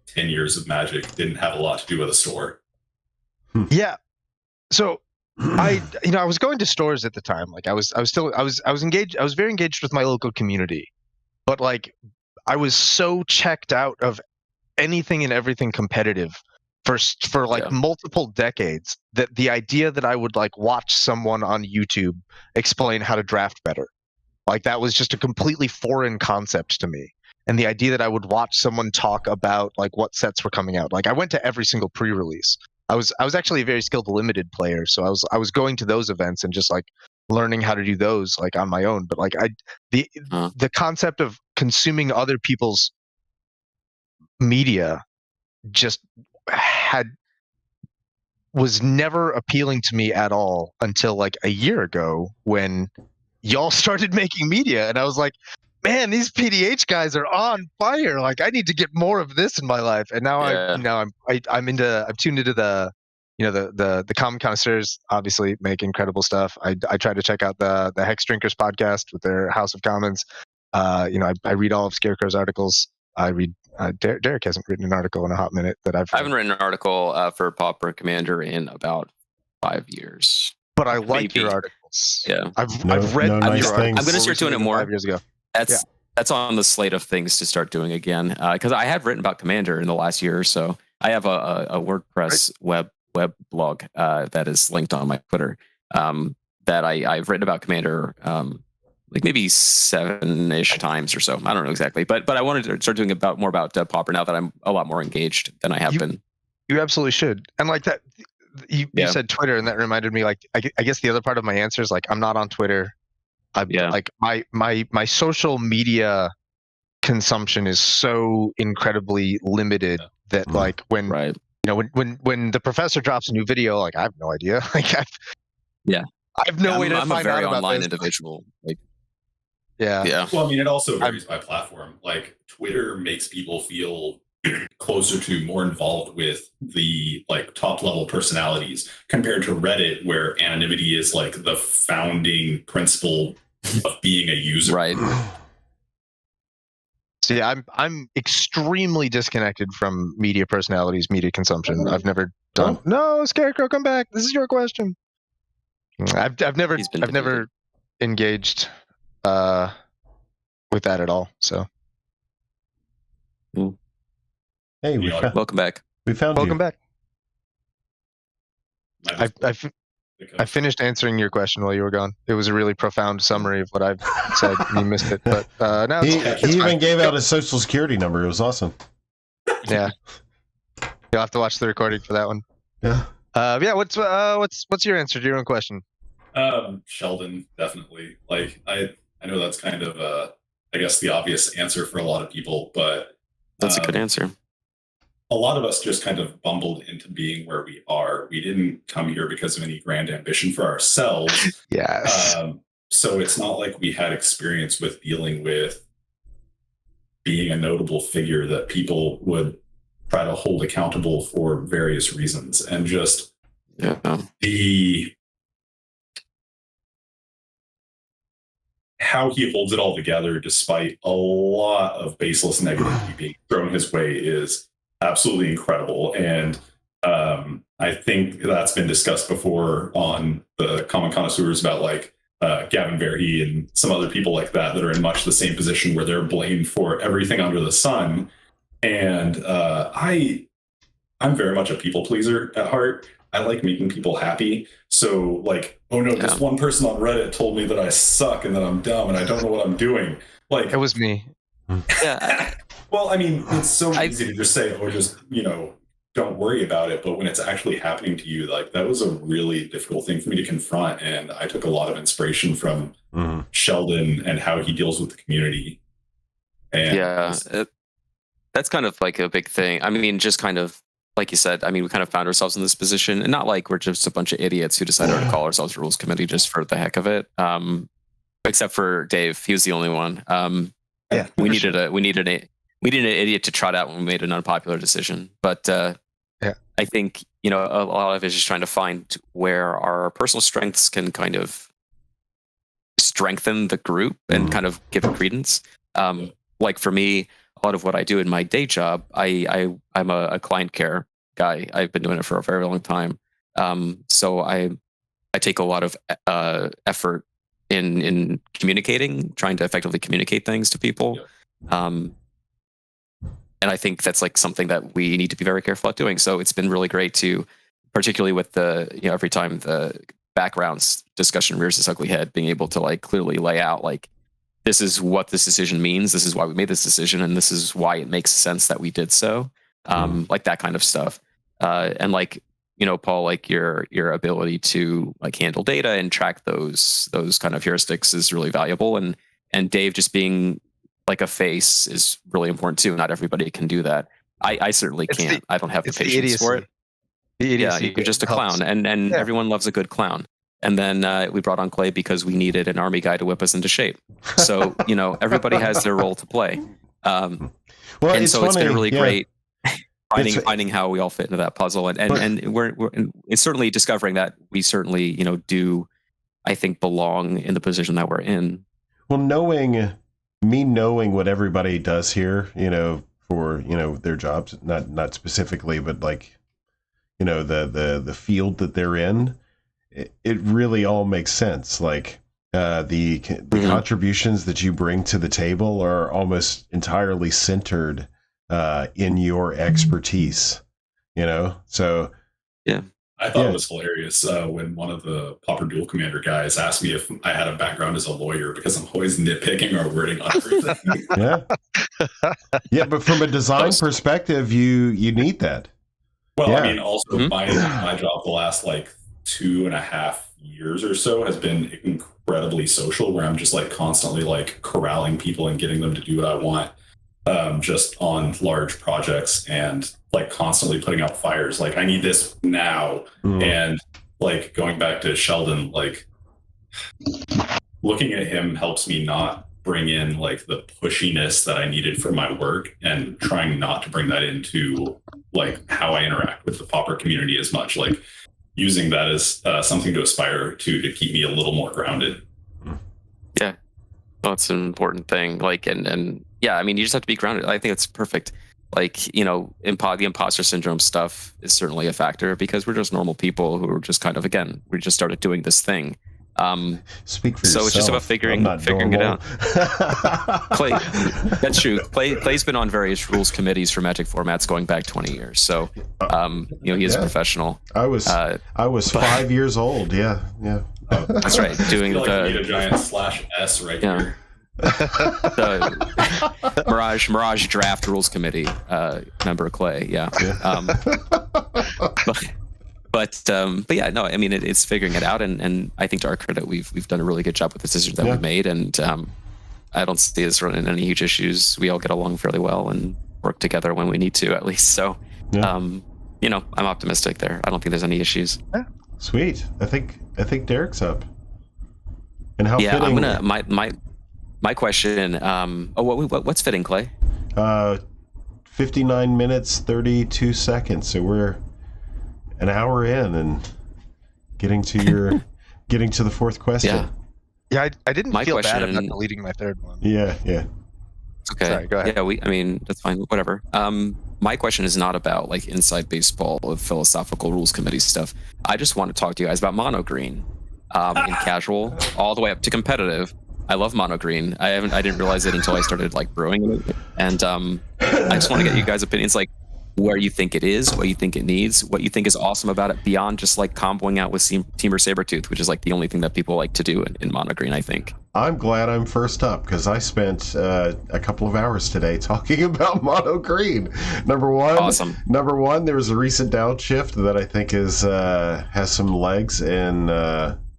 10 years of Magic didn't have a lot to do with a store. Yeah. So I was going to stores at the time. Like I was engaged. I was very engaged with my local community, but like I was so checked out of anything and everything competitive for like multiple decades that the idea that I would like watch someone on YouTube explain how to draft better, like that was just a completely foreign concept to me. And the idea that I would watch someone talk about like what sets were coming out, like I went to every single pre-release. I was actually a very skilled limited player, so I was going to those events and just like learning how to do those like on my own. But like the concept of consuming other people's media just was never appealing to me at all until like a year ago when y'all started making media, and I was like, "Man, these PDH guys are on fire! Like, I need to get more of this in my life." And now I'm tuned into the, the common connoisseurs. Obviously, make incredible stuff. I try to check out the Hex Drinkers podcast with their House of Commons. I read all of Scarecrow's articles. I read. Derek hasn't written an article in a hot minute that I haven't written an article for Pauper Commander in about 5 years. But I like your articles. Yeah, I've read. Nice things. I'm going to start doing it more 5 years ago. That's on the slate of things to start doing again, because I have written about Commander in the last year or so. I have a WordPress web blog that is linked on my Twitter that I've written about Commander like maybe 7-ish times or so. I don't know exactly, but I wanted to start doing more about Pauper now that I'm a lot more engaged than I have been. You absolutely should. And like that, you said Twitter, and that reminded me. Like I guess the other part of my answer is like I'm not on Twitter. Like my social media consumption is so incredibly limited that like when the professor drops a new video, like I have no idea. Like I have no way to find out about this. I'm a very online individual. Like, yeah. Well, I mean, it also varies by platform. Like Twitter makes people feel closer to, more involved with the like top level personalities compared to Reddit, where anonymity is like the founding principle of being a user. Right. So yeah, I'm extremely disconnected from media personalities, media consumption. I've never done. No, Scarecrow, come back. This is your question. I've never engaged with that at all. So. Hey, welcome back. We found welcome you. Back. I finished answering your question while you were gone. It was a really profound summary of what I've said, and you missed it. But now he even gave out his social security number. It was awesome. Yeah, you'll have to watch the recording for that one. Yeah. What's your answer to your own question? Sheldon, definitely. Like I know that's kind of I guess the obvious answer for a lot of people, but that's a good answer. A lot of us just kind of bumbled into being where we are. We didn't come here because of any grand ambition for ourselves. Yes. So it's not like we had experience with dealing with being a notable figure that people would try to hold accountable for various reasons. And just how he holds it all together despite a lot of baseless negativity being thrown his way is absolutely incredible. And I think that's been discussed before on the Common Connoisseurs about like Gavin Verhey and some other people like that are in much the same position where they're blamed for everything under the sun. And I'm very much a people pleaser at heart. I like making people happy. So like, oh no, this one person on Reddit told me that I suck and that I'm dumb and I don't know what I'm doing. Like, it was me. Yeah. Well, I mean, it's so easy to just say, oh, just, don't worry about it. But when it's actually happening to you, like that was a really difficult thing for me to confront. And I took a lot of inspiration from Sheldon and how he deals with the community. And that's kind of like a big thing. I mean, just kind of, like you said, I mean, we kind of found ourselves in this position, and not like we're just a bunch of idiots who decided to call ourselves Rules Committee just for the heck of it. Except for Dave, he was the only one. We needed an idiot to trot out when we made an unpopular decision. But I think a lot of it is just trying to find where our personal strengths can kind of strengthen the group and kind of give it credence. Like for me, a lot of what I do in my day job, I'm a client care guy. I've been doing it for a very long time. So I take a lot of effort in communicating, trying to effectively communicate things to people. And I think that's like something that we need to be very careful at doing. So it's been really great to, particularly with the, every time the backgrounds discussion rears its ugly head, being able to like clearly lay out like, this is what this decision means. This is why we made this decision. And this is why it makes sense that we did so. Like that kind of stuff. And like, Paul, like your ability to like handle data and track those kind of heuristics is really valuable. And Dave just being like a face is really important too. Not everybody can do that. I certainly can't. I don't have the patience for it. Yeah, you're just a clown, and everyone loves a good clown. And then we brought on Clay because we needed an army guy to whip us into shape. So everybody has their role to play. And so it's been really great finding how we all fit into that puzzle, and we're it's certainly discovering that we certainly do, I think, belong in the position that we're in. Well, knowing what everybody does here, for their jobs, not specifically, but like the field that they're in, it really all makes sense. Like the contributions that you bring to the table are almost entirely centered in your expertise, so yeah. I thought it was hilarious when one of the Pauper Dual Commander guys asked me if I had a background as a lawyer, because I'm always nitpicking our wording on everything. Yeah, but from a design perspective, you need that. Well, I mean, also my job the last like 2.5 years or so has been incredibly social, where I'm just like constantly like corralling people and getting them to do what I want, just on large projects, and like constantly putting out fires. Like, I need this now. And like going back to Sheldon, like looking at him helps me not bring in like the pushiness that I needed for my work, and trying not to bring that into like how I interact with the Pauper community as much. Like using that as something to aspire to keep me a little more grounded. Yeah, well, it's an important thing. Like, and yeah, I mean, you just have to be grounded. I think it's perfect. Like, the imposter syndrome stuff is certainly a factor, because we're just normal people who are just kind of, again, we just started doing this thing. Speak for so yourself. It's just about figuring it out. Clay, that's true. Clay's been on various rules committees for Magic formats going back 20 years. So, he is a professional. I was 5 years old. Yeah. That's right. Doing I feel like you need a giant /S right here. The Mirage Draft Rules Committee member Clay, But yeah, no, I mean, it's figuring it out, and I think to our credit, we've done a really good job with the decisions that we made, and I don't see us running any huge issues. We all get along fairly well and work together when we need to, at least. So, I'm optimistic there. I don't think there's any issues. Yeah. Sweet. I think Derek's up. And how fitting? I'm gonna my question. What's fitting, Clay? 59 minutes 32 seconds. So we're an hour in and getting to the fourth question. Yeah, I didn't feel bad about deleting my third one. Yeah. Okay. Sorry, go ahead. Yeah, I mean, that's fine. Whatever. My question is not about like inside baseball of philosophical rules committee stuff. I just want to talk to you guys about mono green, in casual, all the way up to competitive. I love mono green. I didn't realize it until I started like brewing it, and I just want to get you guys' opinions, like where you think it is, what you think it needs, what you think is awesome about it beyond just like comboing out with Teamer Sabertooth, which is like the only thing that people like to do in mono green, I think. I'm glad I'm first up because I spent a couple of hours today talking about mono green. Number one, there was a recent downshift that I think has some legs in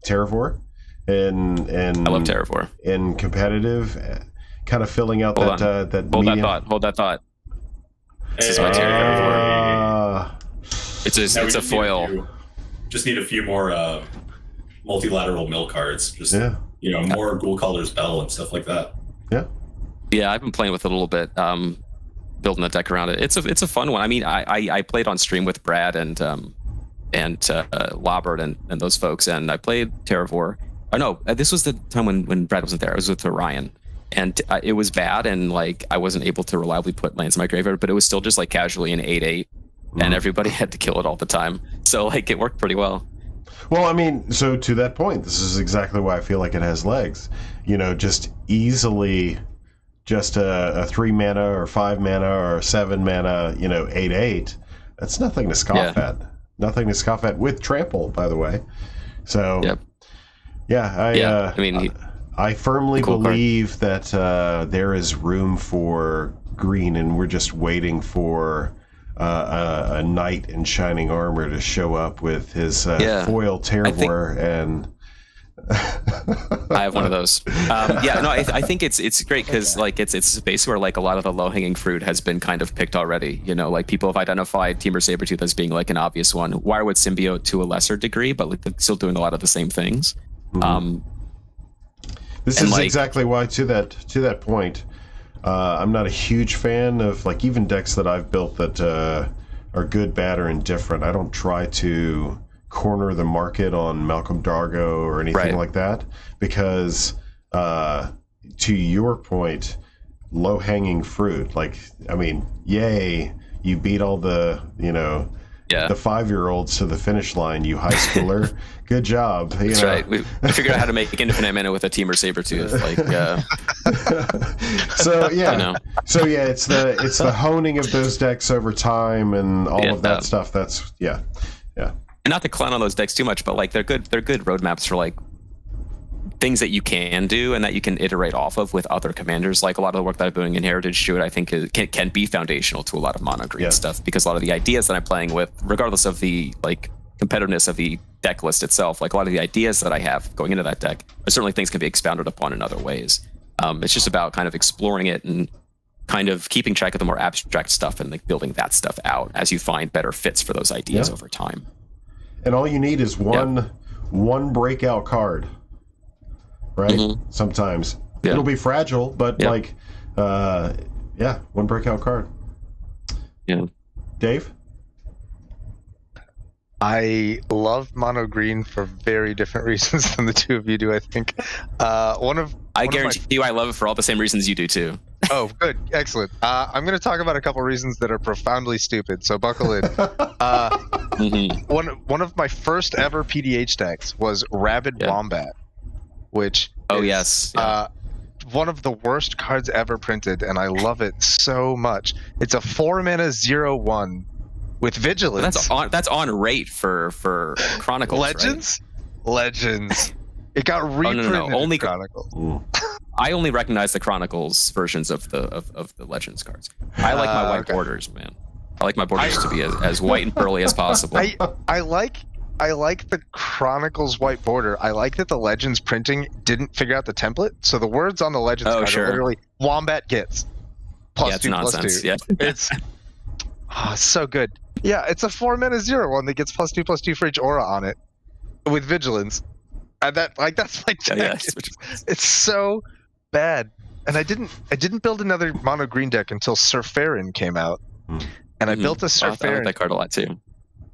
Terravor, and I love Terravor in competitive, kind of filling out Hold that thought. This is my Terravor. It's a foil. Just need a few more multilateral mill cards. Just more Ghoul Caller's Bell and stuff like that. Yeah, I've been playing with it a little bit, building a deck around it. It's a fun one. I mean, I played on stream with Brad and Lobert and those folks, and I played Terravor. Oh no, this was the time when Brad wasn't there. I was with Orion, and it was bad, and like I wasn't able to reliably put lands in my graveyard, but it was still just like casually an 8/8, and everybody had to kill it all the time. So like it worked pretty well. Well, I mean, so to that point, this is exactly why I feel like it has legs. Just easily, just a 3 mana or 5 mana or 7 mana, 8/8. That's nothing to scoff at. Nothing to scoff at with trample, by the way. So, I firmly believe that there is room for green, and we're just waiting for a knight in shining armor to show up with his foil Terravor, and I have one of those. I think it's great because like it's a space where like a lot of the low hanging fruit has been kind of picked already. Like people have identified Teamer Sabertooth as being like an obvious one. Wirewood Symbiote to a lesser degree, but like still doing a lot of the same things. This is exactly why, to that point, I'm not a huge fan of like even decks that I've built that are good, bad, or indifferent. I don't try to corner the market on Malcolm Dargo or anything like that, because to your point, low hanging fruit. Like, I mean, yay, you beat all the the 5-year-olds to the finish line, you high schooler. Good job. That's right. We figured out how to make infinite mana with a Teamer Sabertooth. It's the honing of those decks over time and all of that stuff. That's And not to clown on those decks too much, but like they're good roadmaps for like things that you can do and that you can iterate off of with other commanders. Like a lot of the work that I'm doing in Heritage Druid, I think can be foundational to a lot of mono green stuff, because a lot of the ideas that I'm playing with, regardless of the like competitiveness of the deck list itself, like a lot of the ideas that I have going into that deck are certainly things can be expounded upon in other ways. It's just about kind of exploring it and kind of keeping track of the more abstract stuff and like building that stuff out as you find better fits for those ideas over time. And all you need is one breakout card. Right? Sometimes it'll be fragile, but one breakout card. Dave? I love mono green for very different reasons than the two of you do, I think. I guarantee you I love it for all the same reasons you do too. Oh, good. Excellent. I'm going to talk about a couple reasons that are profoundly stupid, so buckle in. One of my first ever PDH decks was Rabid Wombat, which is one of the worst cards ever printed, and I love it so much. It's a 4-mana 0/1 with Vigilance. That's on rate for Chronicles. Legends. It got reprinted. No. Only Chronicles. I only recognize the Chronicles versions of the Legends cards. I like my white borders, man. I like my borders to be as white and pearly as possible. I like the Chronicles white border. I like that the Legends printing didn't figure out the template, so the words on the Legends card are literally Wombat gets +2 +2. Yeah. It's so good. Yeah, it's a 4-mana 0/1 that gets +2/+2 for each aura on it with Vigilance. And that's my deck. It's so bad. And I didn't build another mono green deck until Sir Farron came out. And I built a Sir Farron. I like that card a lot too.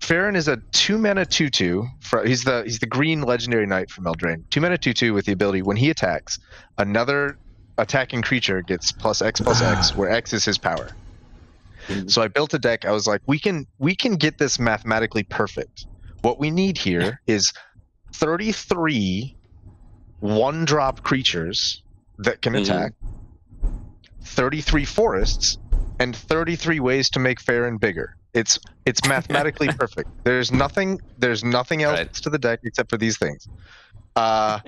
Farron is a 2-mana 2/2. He's the green legendary knight from Eldraine. 2-mana 2/2 with the ability when he attacks, another attacking creature gets +X, where X is his power. So I built a deck. I was like, we can get this mathematically perfect. What we need here is 33 1-drop creatures that can attack, 33 forests, and 33 ways to make Farron bigger. It's mathematically perfect. There's nothing else to the deck except for these things. And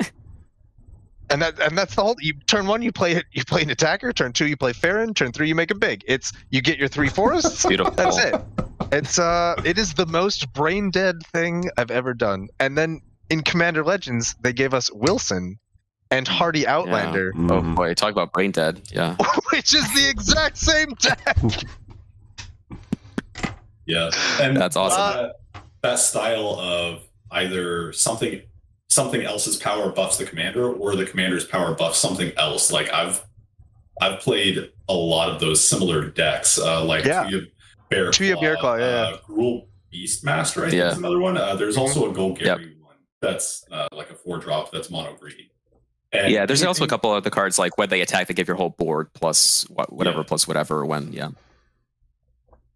that's the whole. Turn 1, you play an attacker. Turn 2, you play Farron. Turn 3, you make him big. You get your 3 forests. Beautiful. That's it. It is the most brain dead thing I've ever done. And then in Commander Legends, they gave us Wilson and Hardy Outlander. Yeah. Oh boy, talk about brain dead. Yeah. Which is the exact same deck. Yeah, and that's awesome. That style of either something else's power buffs the commander, or the commander's power buffs something else. Like I've played a lot of those similar decks. Tuya Bearclaw, Gruul Beastmaster, I think is another one. There's also a Golgari one that's like a 4-drop that's mono green. And there's also a couple of the cards like when they attack, they give your whole board plus whatever plus whatever when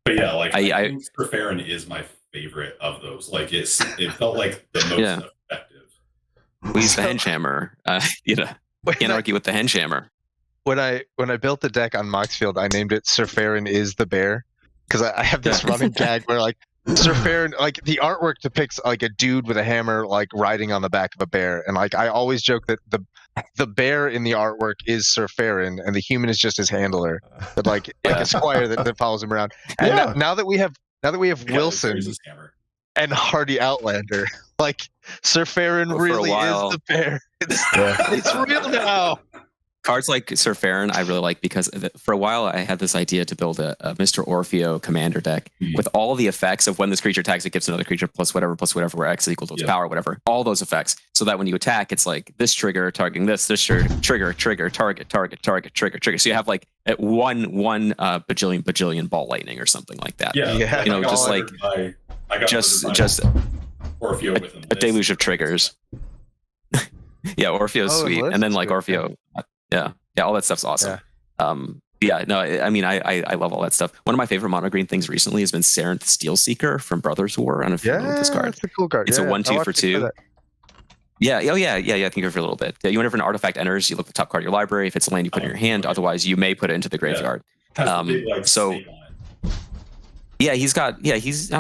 But yeah, like I think Farron is my favorite of those. Like it felt like the most effective. We use the Henchhammer. Can't argue with the Henchhammer. When I built the deck on Moxfield, I named it Sir Farron is the bear, because I have this running gag where like Sir Farron, like the artwork depicts like a dude with a hammer like riding on the back of a bear, and like I always joke that the bear in the artwork is Sir Farron and the human is just his handler, but like a squire that follows him around. And now that we have Wilson and Hardy Outlander, like Sir Farron really is the bear. It's real now. Cards like Sir Farron I really like because for a while I had this idea to build a Mr. Orfeo commander deck with all the effects of when this creature attacks, it gives another creature plus whatever, where X is equal to its power, whatever. All those effects. So that when you attack, it's like this trigger targeting this trigger, target, trigger. So you have like at one bajillion ball lightning or something like that. Yeah. You know, just like just Orfeo with a deluge of triggers. Yeah, Orfeo's sweet. And then like Orfeo. Yeah, all that stuff's awesome. I love all that stuff. One of my favorite mono green things recently has been Sarenth Steelseeker from Brothers War. I don't know if you know this card. It's a cool card. It's a 1/2 for 2. Yeah. I think of it for a little bit. Whenever an artifact enters, you look at the top card of your library. If it's a land, you put it in your hand. Otherwise, you may put it into the graveyard. He's I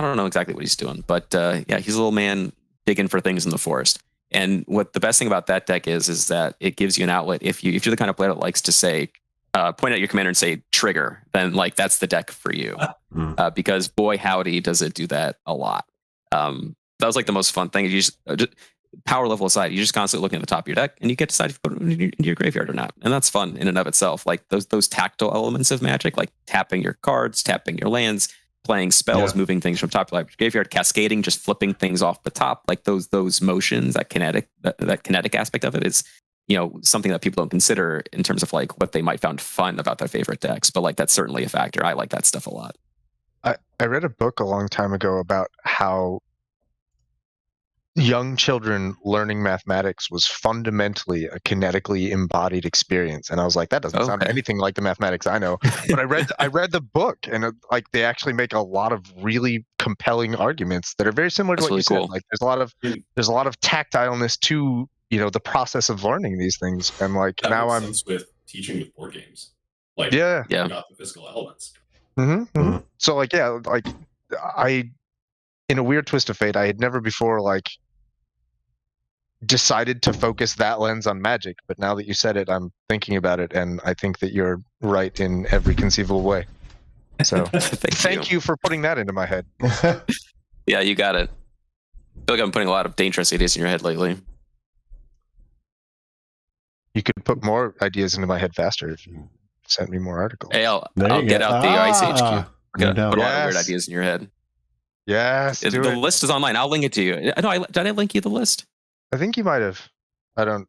don't know exactly what he's doing, but he's a little man digging for things in the forest. And what the best thing about that deck is that it gives you an outlet. If you're the kind of player that likes to say, point at your commander and say trigger, then like that's the deck for you. Because boy howdy does it do that a lot. That was like the most fun thing. You just power level aside, you're just constantly looking at the top of your deck and you get to decide if you put it into your graveyard or not. And that's fun in and of itself. Like those tactile elements of Magic, like tapping your cards, tapping your lands, playing spells, moving things from top to graveyard, cascading, just flipping things off the top, like those motions, that kinetic aspect of it is, something that people don't consider in terms of like what they might find fun about their favorite decks. But like that's certainly a factor. I like that stuff a lot. I read a book a long time ago about how young children learning mathematics was fundamentally a kinetically embodied experience, and I was like, that doesn't sound anything like the mathematics I know. But I read the book, and like they actually make a lot of really compelling arguments that are very similar to what you said. Like there's a lot of tactileness to the process of learning these things, and like that now makes I'm sense with teaching with board games. Like you got the physical elements. So like I, in a weird twist of fate, I had never before like decided to focus that lens on Magic, but now that you said it, I'm thinking about it, and I think that you're right in every conceivable way. So thank you for putting that into my head. Yeah, you got it. I feel like I'm putting a lot of dangerous ideas in your head lately. You could put more ideas into my head faster if you sent me more articles. Hey, I'll get out the Ice HQ. We're gonna put a lot of weird ideas in your head. Yes, the list is online. I'll link it to you. Did I link you the list? I think you might have.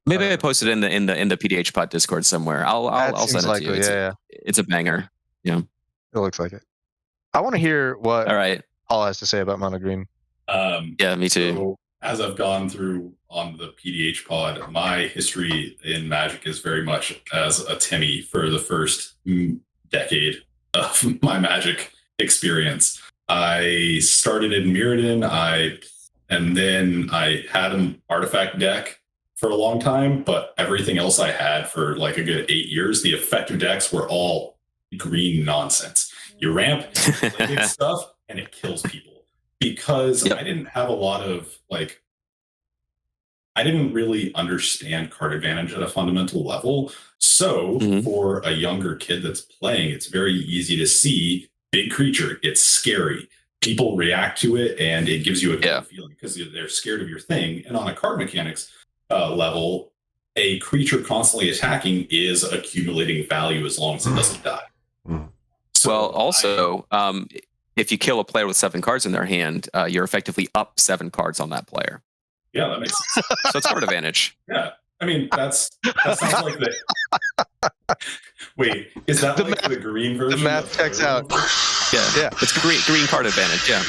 Maybe I posted in the PDH Pod Discord somewhere. I'll send it to you. It's a banger. Yeah, it looks like it. I want to hear what All right. Paul has to say about Mono Green. Yeah, me too. So as I've gone through on the PDH pod, my history in Magic is very much as a Timmy for the first decade of my Magic experience. I started in Mirrodin, and then I had an artifact deck for a long time, but everything else I had for like a good 8 years, the effective decks were all green nonsense. You ramp, you play big stuff, and it kills people. Because I didn't have a lot of like, I didn't really understand card advantage at a fundamental level. So for a younger kid that's playing, it's very easy to see big creature. It's scary. People react to it, and it gives you a good feeling because they're scared of your thing. And on a card mechanics level, a creature constantly attacking is accumulating value as long as it doesn't die. So well, also, if you kill a player with 7 cards in their hand, you're effectively up 7 cards on that player. Yeah, that makes sense. So it's card advantage. Yeah. I mean, that sounds like the... Wait, is that like the green version? The math checks out. Yeah. It's green card advantage, Yeah.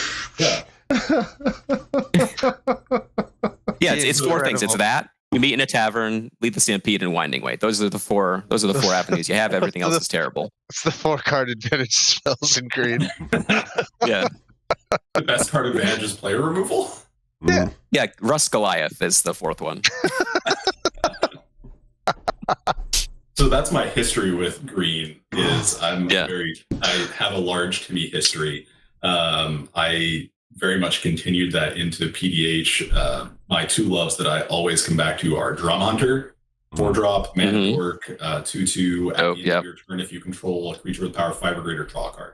Yeah, it's 4 things. It's that. You meet in a tavern, lead the stampede, and winding way. Those are the four avenues you have. Everything else is terrible. It's the 4 card advantage spells in green. Yeah. The best card advantage is player removal? Yeah, Rust Goliath is the 4th one. So that's my history with green. Is I have a large Timmy history. I very much continued that into PDH. My 2 loves that I always come back to are Drum Hunter, 4-drop, mana dork, 2/2. At the end of your turn, if you control a creature with power 5 or greater, draw a card.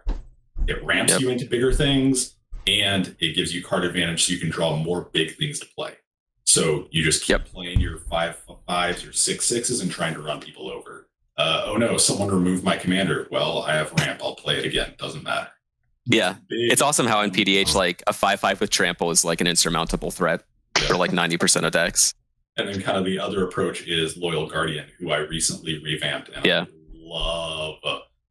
It ramps you into bigger things, and it gives you card advantage, so you can draw more big things to play. So you just keep playing your 5/5s, your 6/6s, and trying to run people over. Oh no, someone removed my commander. Well, I have ramp. I'll play it again. Doesn't matter. Yeah, it's awesome how in PDH, like a 5/5 with trample is like an insurmountable threat for like 90% of decks. And then kind of the other approach is Loyal Guardian, who I recently revamped, and I love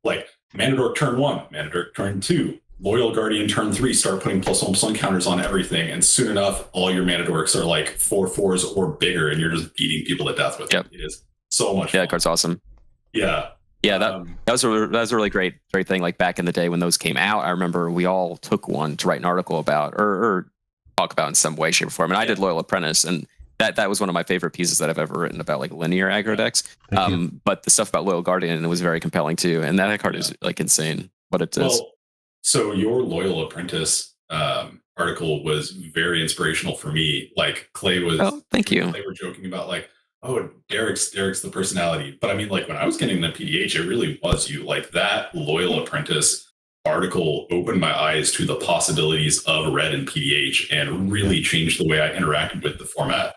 like Mana Dork turn 1, Mana Dork turn 2, Loyal Guardian turn 3. Start putting +1/+1 counters on everything, and soon enough, all your Mana Dorks are like 4/4s or bigger, and you're just beating people to death with them. It is so much fun. That card's awesome. Yeah. Yeah, that was a really great thing. Like back in the day when those came out, I remember we all took one to write an article about or talk about in some way, shape, or form. And I did Loyal Apprentice, and that was one of my favorite pieces that I've ever written about like linear aggro decks. But the stuff about Loyal Guardian was very compelling too. And that card is like insane what it does. Well, so your Loyal Apprentice article was very inspirational for me. Like Clay was. Oh, thank you. They were joking about like, oh, Derek's the personality. But I mean, like when I was getting into PDH, it really was you. Like that Loyal Apprentice article opened my eyes to the possibilities of red and PDH and really changed the way I interacted with the format.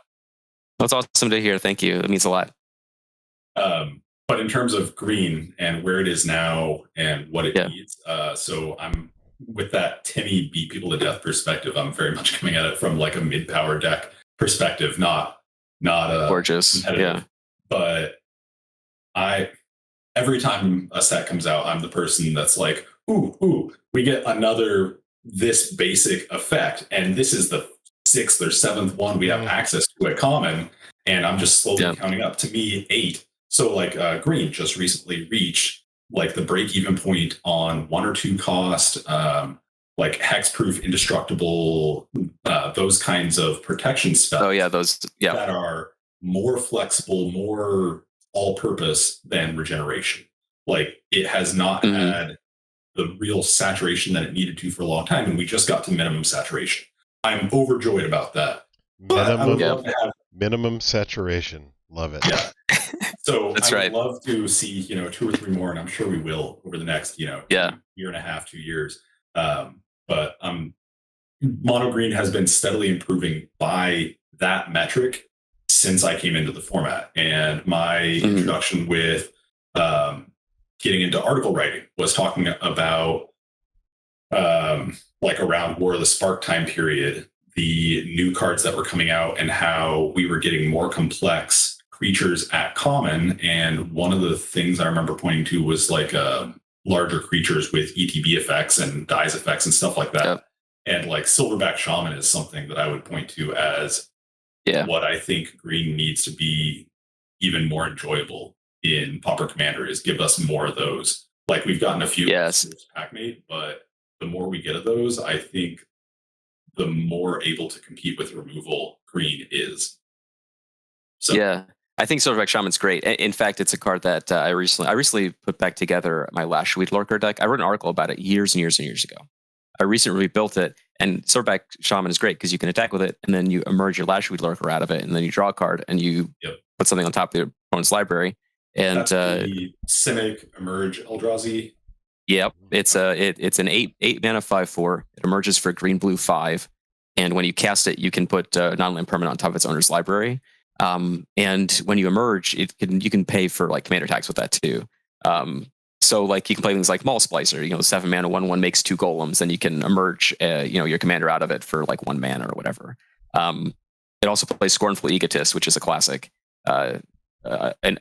That's awesome to hear. Thank you. It means a lot. But in terms of green and where it is now and what it needs, so I'm with that Timmy beat people to death perspective. I'm very much coming at it from like a mid-power deck perspective, not gorgeous. Yeah. But every time a set comes out, I'm the person that's like, ooh, we get another this basic effect, and this is the 6th or 7th one we have access to at common, and I'm just slowly counting up. To me, 8. So like green just recently reached like the break-even point on 1 or 2 cost, like hexproof, indestructible, those kinds of protection spells. Oh yeah, those that are more flexible, more all-purpose than regeneration. Like it has not had the real saturation that it needed to for a long time, and we just got to minimum saturation. I'm overjoyed about that. Minimum saturation. Love it. Yeah. So That's I right. would love to see 2 or 3 more, and I'm sure we will over the next year and a half, 2 years. But mono green has been steadily improving by that metric since I came into the format. And my introduction with getting into article writing was talking about like around War of the Spark time period, the new cards that were coming out and how we were getting more complex creatures at common. And one of the things I remember pointing to was like larger creatures with ETB effects and dies effects and stuff like that. And like Silverback Shaman is something that I would point to as what I think green needs to be even more enjoyable in Pauper Commander is give us more of those. Like we've gotten a few Packmate, but the more we get of those, I think the more able to compete with removal green is. So. Yeah, I think Silverback Shaman's great. In fact, it's a card that I recently put back together my Lashweed Lurker deck. I wrote an article about it years and years and years ago. I recently rebuilt it, and Silverback Shaman is great because you can attack with it, and then you emerge your Lashweed Lurker out of it, and then you draw a card, and you put something on top of your opponent's library. And that's the Cynic Emerge Eldrazi. Yep, it's an 8 mana 5/4. It emerges for green blue 5, and when you cast it, you can put non-land permanent on top of its owner's library. And when you emerge, you can pay for like commander attacks with that too. So like you can play things like Maul Splicer, 7 mana 1/1 makes 2 golems, and you can emerge your commander out of it for like 1 mana or whatever. It also plays Scornful Egotist, which is a classic, and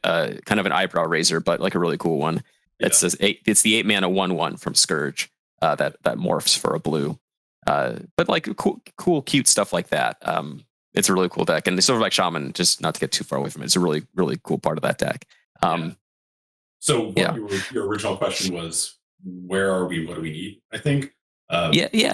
kind of an eyebrow raiser, but like a really cool one. It's the 8 mana 1/1 from Scourge that morphs for a blue. But like cool, cute stuff like that. It's a really cool deck, and the Silverback Shaman, just not to get too far away from it, it's a really, really cool part of that deck. So your original question was, where are we? What do we need? I think.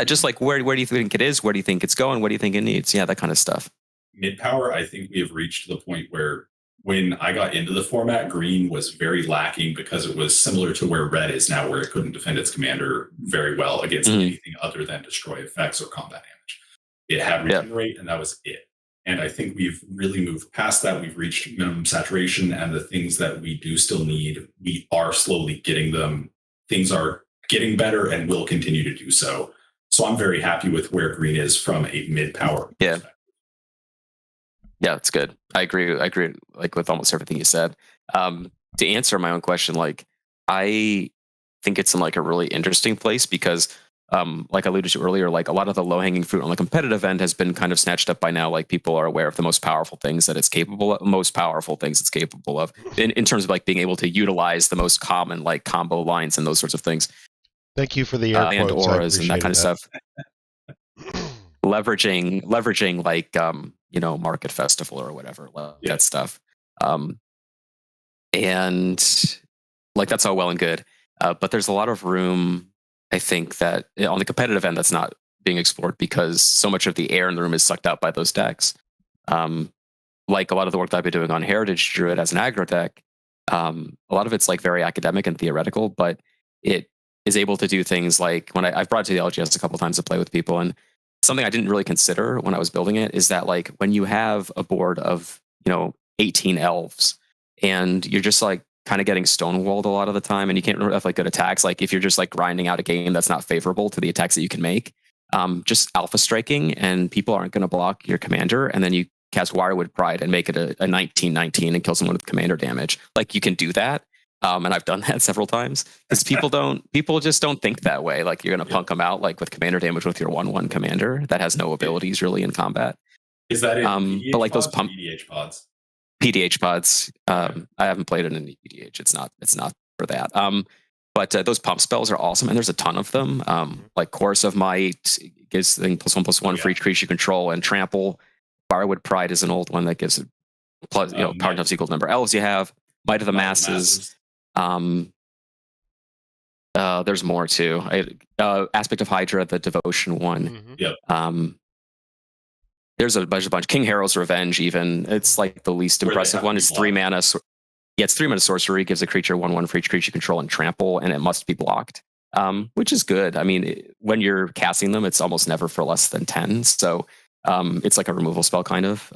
Just like where do you think it is? Where do you think it's going? What do you think it needs? Yeah, that kind of stuff. Mid power, I think we have reached the point where when I got into the format, green was very lacking because it was similar to where red is now, where it couldn't defend its commander very well against anything other than destroy effects or combat damage. It had regenerate, and that was it. And I think we've really moved past that. We've reached minimum saturation, and the things that we do still need, we are slowly getting them. Things are getting better and will continue to do so. So I'm very happy with where green is from a mid-power perspective. Yeah, it's good. I agree like with almost everything you said. To answer my own question, like I think it's in like a really interesting place because like I alluded to earlier, like a lot of the low-hanging fruit on the competitive end has been kind of snatched up by now. Like people are aware of the most powerful things that it's capable of, in terms of like being able to utilize the most common like combo lines and those sorts of things. Thank you for the air and quotes. auras and that kind of stuff. leveraging like Market Festival or whatever, that stuff. And like that's all well and good, but there's a lot of room, I think, that on the competitive end that's not being explored because so much of the air in the room is sucked out by those decks. Like a lot of the work that I've been doing on Heritage Druid as an aggro deck, a lot of it's like very academic and theoretical, but it is able to do things like when I've brought it to the LGS a couple of times to play with people, and something I didn't really consider when I was building it is that like when you have a board of 18 elves and you're just like kind of getting stonewalled a lot of the time, and you can't really have like good attacks. Like if you're just like grinding out a game that's not favorable to the attacks that you can make, just alpha striking, and people aren't going to block your commander, and then you cast Wirewood Pride and make it a 19/19 and kill someone with commander damage. Like you can do that, and I've done that several times because people just don't think that way. Like you're going to punk them out like with commander damage with your 1/1 commander that has no abilities really in combat. Is that it? But like those PDH pods. PDH pods. I haven't played it in PDH. It's not for that. But those pump spells are awesome, and there's a ton of them. Like Chorus of Might gives +1/+1 for each creature you control, and Trample. Firewood Pride is an old one that gives it plus, power times equal to number of elves you have. Might of the Masses. There's more too. Aspect of Hydra, the Devotion one. There's a bunch. King Harrow's Revenge, even. It's like the least impressive one. It's 3 mana. It's 3 mana sorcery, gives a creature 1/1 for each creature you control and trample, and it must be blocked. Which is good. I mean, when you're casting them, it's almost never for less than 10. So it's like a removal spell kind of.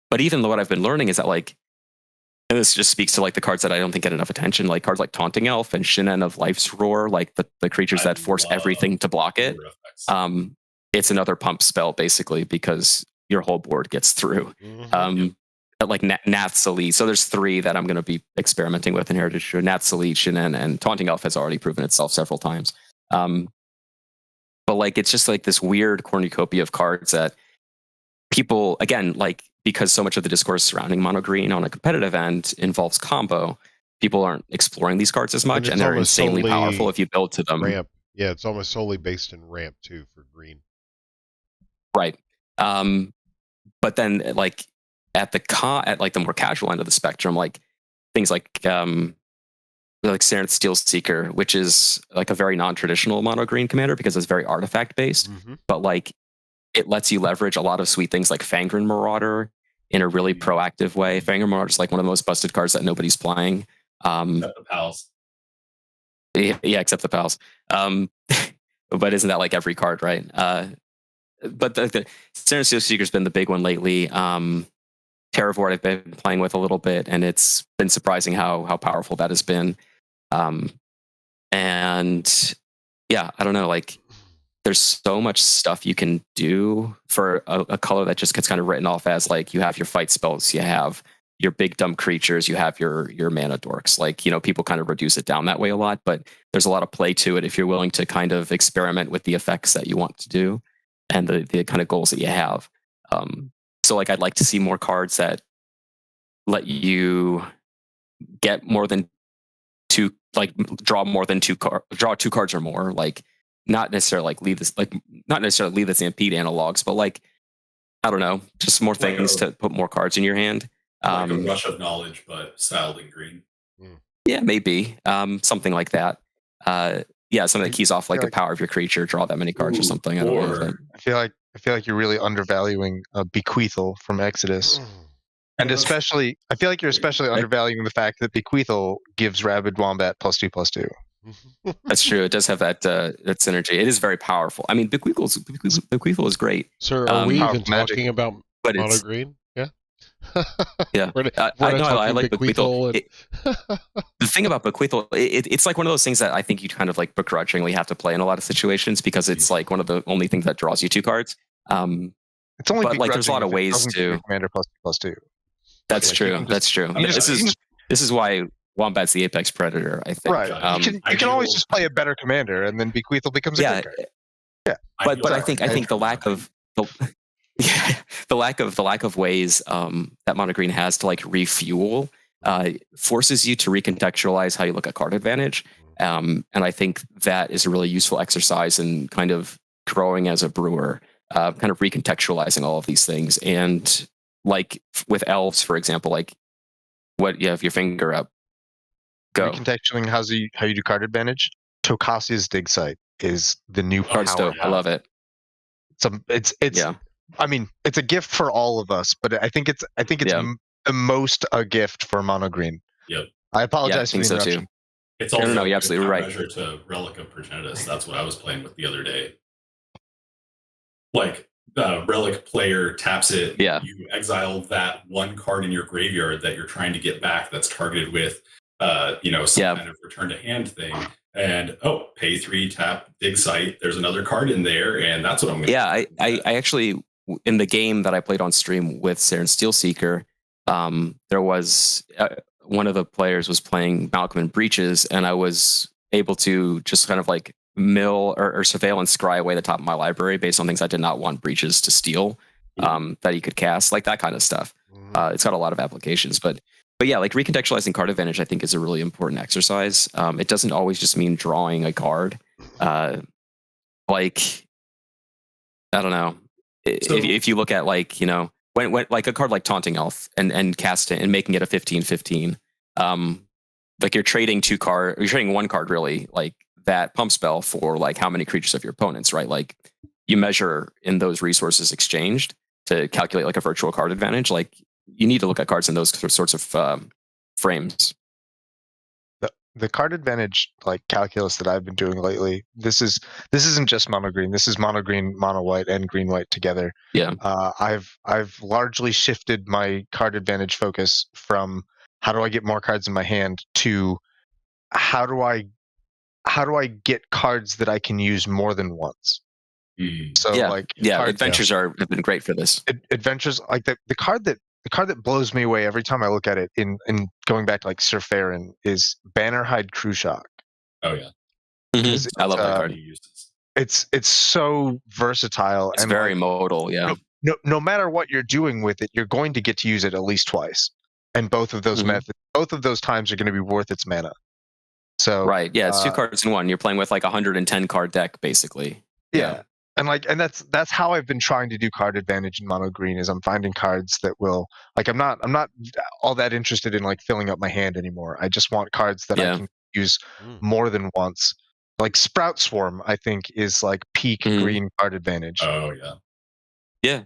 But even what I've been learning is that like, and this just speaks to like the cards that I don't think get enough attention, like cards like Taunting Elf and Shinen of Life's Roar, like the creatures that force everything to block it. It's another pump spell basically because your whole board gets through. Like Nath's Elite. So there's 3 that I'm going to be experimenting with in Heritage. Nath's Elite, Shinen, and Taunting Elf has already proven itself several times. But like it's just like this weird cornucopia of cards that people, again, like because so much of the discourse surrounding mono green on a competitive end involves combo, people aren't exploring these cards as much, and they're insanely powerful if you build to them. Ramp. Yeah, it's almost solely based in ramp too for green. Right. But then like at like the more casual end of the spectrum, like things like Steel Seeker, which is like a very non-traditional mono green commander because it's very artifact based, but like it lets you leverage a lot of sweet things like Fangren Marauder in a really proactive way. Fangren Marauder is like one of the most busted cards that nobody's playing. Except the pals. Yeah, except the pals. But isn't that like every card, right? But the Steel Seeker's been the big one lately. Terravort I've been playing with a little bit, and it's been surprising how powerful that has been. And yeah, I don't know, like there's so much stuff you can do for a color that just gets kind of written off as like you have your fight spells, you have your big dumb creatures, you have your mana dorks. Like, you know, people kind of reduce it down that way a lot, but there's a lot of play to it if you're willing to kind of experiment with the effects that you want to do and the kind of goals that you have. So like I'd like to see more cards that let you get more than two, like draw two cards or more, like not necessarily like leave the Stampede analogs, but like I don't know, just more things to put more cards in your hand. Like a rush of knowledge, but styled in green. Yeah, maybe something like that. Yeah, something that keys off like the power of your creature, draw that many cards or something. I don't know. I feel like you're really undervaluing Bequeathal from Exodus. And especially, I feel like you're especially undervaluing the fact that Bequeathal gives Rabid Wombat +2/+2. That's true. It does have that synergy. It is very powerful. I mean, Bequeathal is great. Sir, are we even magic. talking about mono green? Yeah. Yeah. I like Bequeathal. The thing about Bequeathal, it's like one of those things that I think you kind of like begrudgingly have to play in a lot of situations because it's like one of the only things that draws you two cards. It's only but like there's a lot of ways to commander +2/+2. That's true. That's true. This is why Wombat's the apex predator, I think. Right. You can always just play a better commander, and then Bequeathal becomes a good card. Yeah. But I think the lack of the lack of ways that mono green has to like refuel forces you to recontextualize how you look at card advantage. And I think that is a really useful exercise in kind of growing as a brewer, kind of recontextualizing all of these things. And like with elves, for example, like what you have your finger up. Go. Recontextualizing how you do card advantage. Tokasia's Dig Site is the new card dope. I love it. It's yeah. I mean, it's a gift for all of us, but I think it's the most a gift for mono green. Yep. I apologize for the interruption. So too. It's also no, you're absolutely right. Measure to Relic of Progenitus. That's what I was playing with the other day. Like Relic player taps it, you exile that one card in your graveyard that you're trying to get back that's targeted with some kind of return to hand thing. And pay 3, tap, Dig Site. There's another card in there, and that's what I'm gonna I actually in the game that I played on stream with Saren Steel Seeker, there was one of the players was playing Malcolm and Breaches, and I was able to just kind of like mill or surveil and scry away the top of my library based on things I did not want Breaches to steal, that he could cast, like that kind of stuff. It's got a lot of applications, but yeah, like recontextualizing card advantage, I think is a really important exercise. It doesn't always just mean drawing a card. Like, I don't know. If you look at like, when like a card like Taunting Elf and cast it and making it a 15/15, like you're trading one card really, like that pump spell for like how many creatures of your opponents, right? Like you measure in those resources exchanged to calculate like a virtual card advantage. Like you need to look at cards in those sorts of frames. The card advantage like calculus that I've been doing lately, this isn't just mono green. This is mono green, mono white, and green white together. Yeah. I've largely shifted my card advantage focus from how do I get more cards in my hand to how do I get cards that I can use more than once. So adventures have been great for this. Adventures like the card that blows me away every time I look at it in going back to like Sir Farron is Bannerhide Crew Shock. Oh yeah. I love that card. It's so versatile. It's very modal, yeah. No matter what you're doing with it, you're going to get to use it at least twice. And both of those both of those times are going to be worth its mana. So right, yeah, it's 2 cards in one. You're playing with like 110 card deck basically. Yeah. And that's how I've been trying to do card advantage in mono green. Is I'm finding cards that will, like, I'm not all that interested in like filling up my hand anymore. I just want cards that I can use more than once. Like Sprout Swarm, I think, is like peak green card advantage. Oh yeah.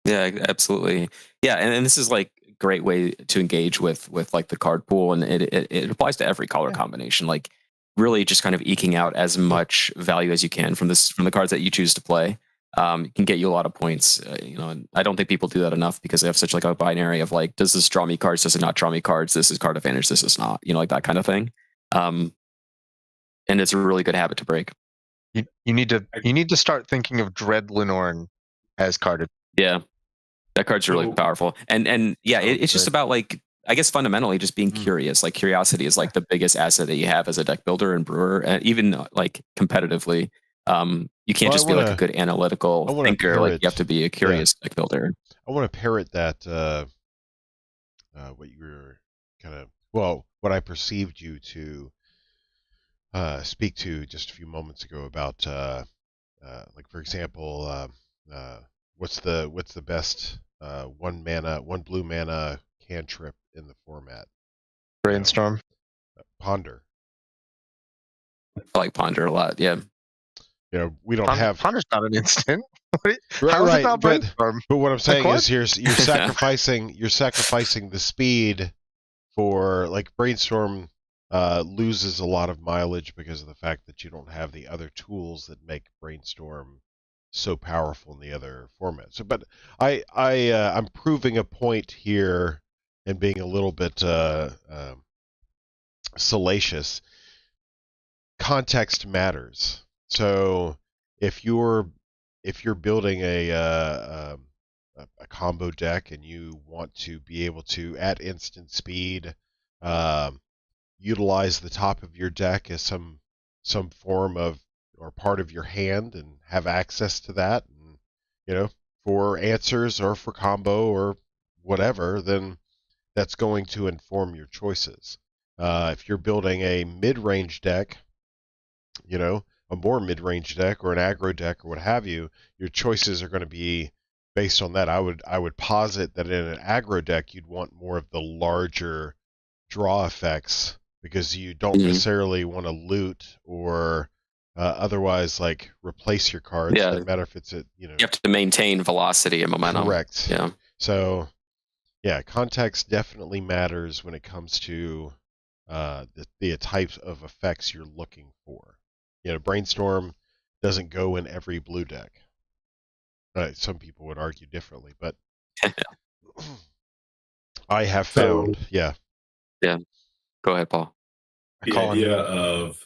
Yeah, absolutely. Yeah, and this is like a great way to engage with like the card pool, and it applies to every color combination. Like really just kind of eking out as much value as you can from the cards that you choose to play. Can get you a lot of points. And I don't think people do that enough because they have such like a binary of like, does this draw me cards? Does it not draw me cards? This is card advantage. This is not. Like that kind of thing. And it's a really good habit to break. You need to start thinking of Dread Lenorn as carded. Yeah, that card's really powerful. And yeah, it's just about like, I guess fundamentally just being curious. Like curiosity is like the biggest asset that you have as a deck builder and brewer, and even like competitively. You can't just be like a good analytical thinker. Like you have to be a curious deck builder. I want to parrot that. What you were what I perceived you to speak to just a few moments ago about, like for example, what's the best one blue mana cantrip in the format? Brainstorm. Ponder. I like Ponder a lot. Yeah. We don't have Ponder's not an instant. How is it not Brainstorm? But what I'm saying is you're sacrificing the speed for like Brainstorm. Loses a lot of mileage because of the fact that you don't have the other tools that make Brainstorm so powerful in the other formats. So, but I'm proving a point here and being a little bit salacious. Context matters. So if you're building a combo deck and you want to be able to at instant speed utilize the top of your deck as some form of or part of your hand and have access to that, and for answers or for combo or whatever, then that's going to inform your choices. If you're building a mid-range deck, a more mid-range deck or an aggro deck or what have you, your choices are going to be based on that. I would posit that in an aggro deck you'd want more of the larger draw effects, because you don't necessarily want to loot or otherwise like replace your cards. Yeah. Doesn't matter if it's you have to maintain velocity and momentum. Correct. Yeah. So yeah, context definitely matters when it comes to the types of effects you're looking for. Brainstorm doesn't go in every blue deck. Some people would argue differently, but I have found, Yeah. Go ahead, Paul. The idea of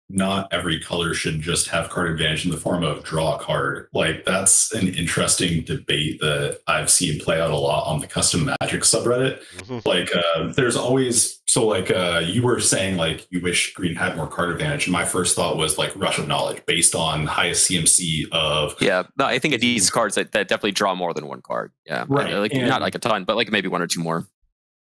not every color should just have card advantage in the form of draw a card. Like that's an interesting debate that I've seen play out a lot on the custom Magic subreddit. Like there's always, you were saying like you wish green had more card advantage. And my first thought was like Rush of Knowledge based on highest CMC of. Yeah, no, I think it needs cards that definitely draw more than one card. Yeah, right. Like not like a ton, but like maybe one or two more.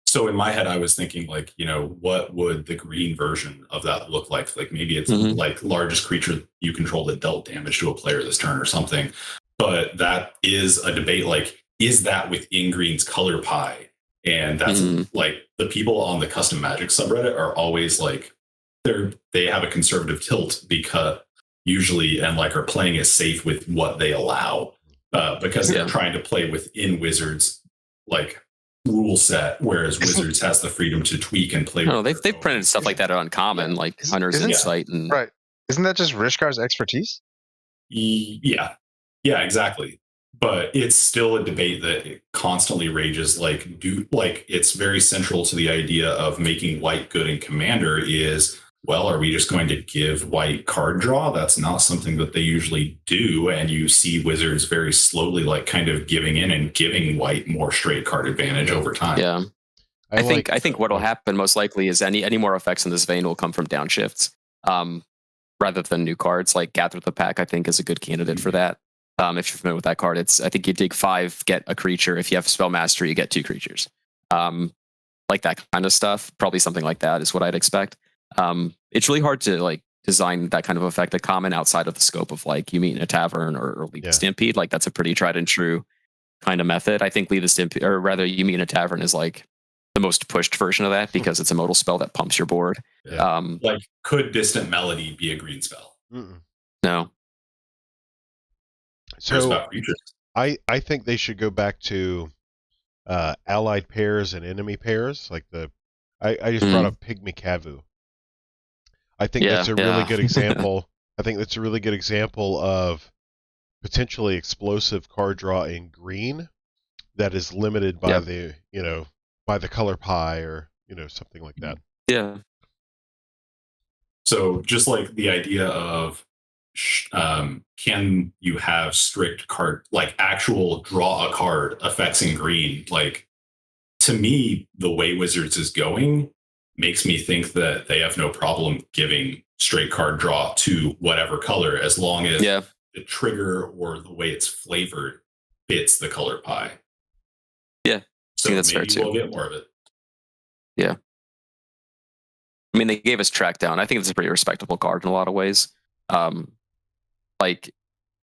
So in my head, I was thinking like, what would the green version of that look like? Like maybe it's like largest creature you control that dealt damage to a player this turn or something. But that is a debate. Like, is that within green's color pie? And that's like the people on the custom Magic subreddit are always like, they have a conservative tilt because usually and like are playing it safe with what they allow because they're trying to play within Wizards like rule set, whereas Wizards has the freedom to tweak and play. No, they've printed stuff like that on Common, like Hunter's Insight, and right. Isn't that just Rishkar's expertise? Yeah, exactly. But it's still a debate that constantly rages. Like, it's very central to the idea of making white good in Commander. Is well, are we just going to give white card draw? That's not something that they usually do. And you see Wizards very slowly, like kind of giving in and giving white more straight card advantage over time. Yeah. I think what will happen most likely is any more effects in this vein will come from downshifts rather than new cards. Like Gather the Pack, I think, is a good candidate for that. If you're familiar with that card, I think you dig 5, get a creature. If you have Spell Mastery, you get 2 creatures. Like that kind of stuff. Probably something like that is what I'd expect. It's really hard to like design that kind of effect a common outside of the scope of like you meet in a tavern or Lead the Stampede. Like that's a pretty tried and true kind of method. I think Lead the Stampede, or rather you meet in a tavern, is like the most pushed version of that because it's a modal spell that pumps your board. Yeah. Like, could Distant Melody be a green spell? No. So I think they should go back to allied pairs and enemy pairs. Like I just brought up Pygmy Kavu. I think that's a really good example. I think that's a really good example of potentially explosive card draw in green that is limited by the by the color pie or something like that. Yeah. So just like the idea of can you have strict card, like actual draw a card effects in green? Like, to me, the way Wizards is going makes me think that they have no problem giving straight card draw to whatever color, as long as the trigger or the way it's flavored fits the color pie. Yeah, so I think that's maybe fair too. We'll get more of it. Yeah. I mean, they gave us Track Down. I think it's a pretty respectable card in a lot of ways. Like,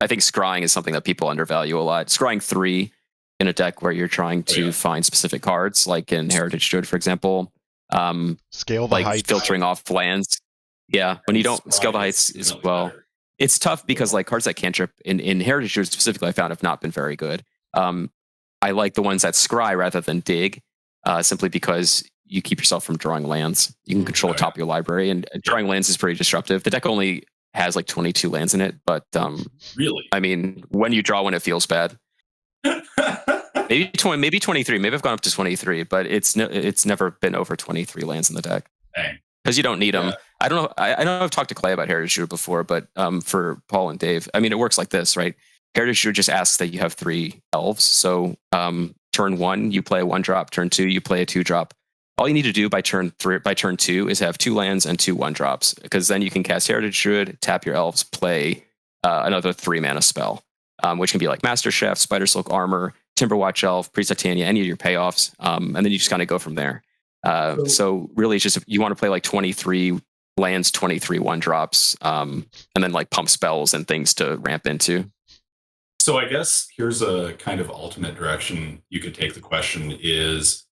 I think scrying is something that people undervalue a lot. Scrying 3 in a deck where you're trying to find specific cards, like in Heritage Druid, for example. Scale the heights. Filtering off lands. Yeah, when you don't scale the heights as well. It's tough because like cards that cantrip in Heritage Druid specifically, I found have not been very good. I like the ones that scry rather than dig, simply because you keep yourself from drawing lands. You can control the top of your library, and drawing lands is pretty disruptive. The deck only has like 22 lands in it, but really, I mean, when you draw, when it feels bad, maybe 20, maybe 23, maybe I've gone up to 23, but it's never been over 23 lands in the deck because you don't need them. I don't know. I know I've talked to Clay about Heritage Druid before, but for Paul and Dave, I mean, it works like this, right? Heritage Druid just asks that you have 3 elves. So turn 1, you play a 1-drop. Turn 2, you play a 2-drop. All you need to do by turn 2 is have 2 lands and 2 1-drops, because then you can cast Heritage Druid, tap your elves, play another 3-mana spell, which can be like Master Chef, Spider Silk Armor, Timberwatch Elf, Priest Titania, any of your payoffs, and then you just kind of go from there. So really, it's just you want to play like 23 lands, 23 1-drops, and then like pump spells and things to ramp into. So I guess here's a kind of alternate direction you could take the question is,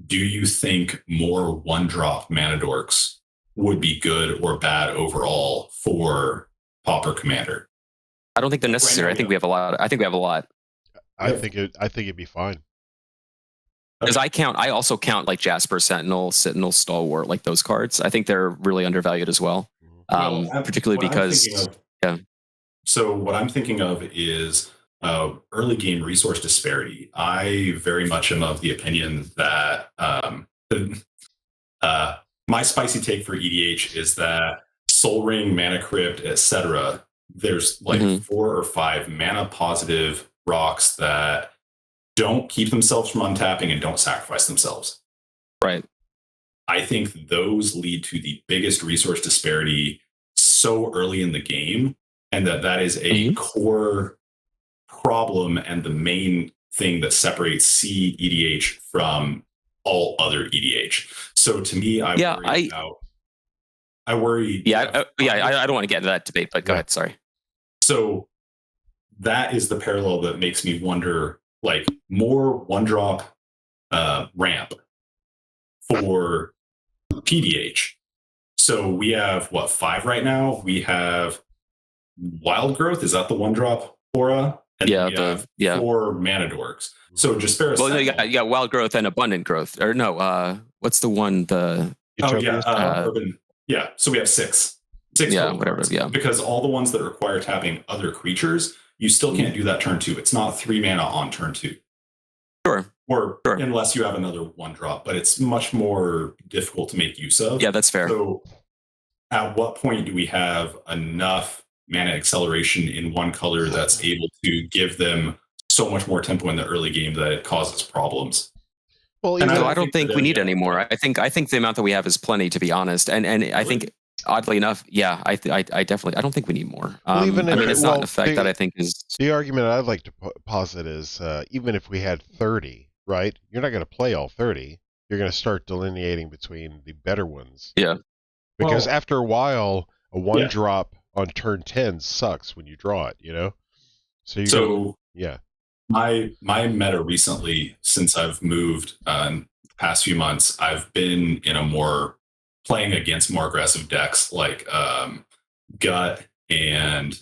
do you think more 1-drop mana dorks would be good or bad overall for Pauper Commander? I don't think they're necessary. I think we have a lot. I think think it'd be fine. Because I also count like Jasper, Sentinel, Stalwart, like those cards. I think they're really undervalued as well. Particularly because So what I'm thinking of is early game resource disparity. I very much am of the opinion that my spicy take for EDH is that Soul Ring, Mana Crypt, etc. There's like 4 or 5 mana positive rocks that don't keep themselves from untapping and don't sacrifice themselves. Right. I think those lead to the biggest resource disparity so early in the game, and that is a core problem and the main thing that separates C EDH from all other EDH. So to me, I worry. I don't want to get into that debate, but go ahead. Sorry. So that is the parallel that makes me wonder, like, more 1-drop ramp for PDH. So we have 5 right now. We have Wild Growth. Is that the 1-drop aura? And we have 4 mana dorks. So Jasperis. Well, no, you got Wild Growth and Abundant Growth. Or no, what's the one? Urban. Yeah. So we have 6. 6. Yeah, whatever. Dorks. Yeah. Because all the ones that require tapping other creatures, you still can't do that turn 2. It's not 3 mana on turn 2. Sure. Or unless you have another 1-drop, but it's much more difficult to make use of. Yeah, that's fair. So at what point do we have enough mana acceleration in one color that's able to give them so much more tempo in the early game that it causes problems? Well, I don't think we need any more. I think the amount that we have is plenty, to be honest. And I think, oddly enough, I definitely, I don't think we need more. It's not an effect that I think is... The argument I'd like to posit is, even if we had 30, right, you're not going to play all 30. You're going to start delineating between the better ones. Yeah. Because after a while, a 1-drop on turn 10 sucks when you draw it, you know? So yeah. My meta recently, since I've moved in the past few months, I've been in a more playing against more aggressive decks like Gut and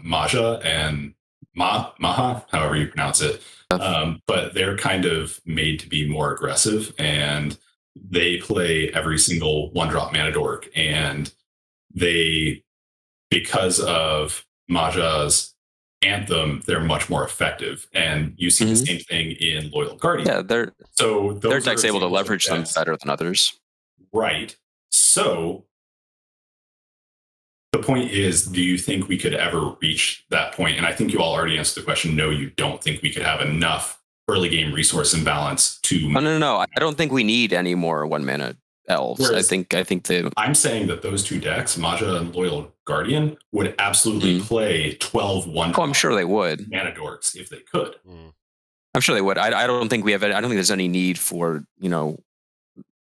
Maja and Maha, however you pronounce it. But they're kind of made to be more aggressive, and they play every single 1-drop mana dork, and they, because of Maja's Anthem, they're much more effective, and you see the same thing in Loyal Guardian. Yeah, their deck's able to leverage them better than others. Right. So the point is, do you think we could ever reach that point? And I think you all already answered the question. No, you don't think we could have enough early game resource imbalance to. No. I don't think we need any more 1-mana elves. Whereas I think I'm saying that those two decks, Maja and Loyal Guardian, would absolutely play 12 1. Oh, I'm sure they would. Mana dorks if they could. I'm sure they would. I don't think we have. I don't think there's any need for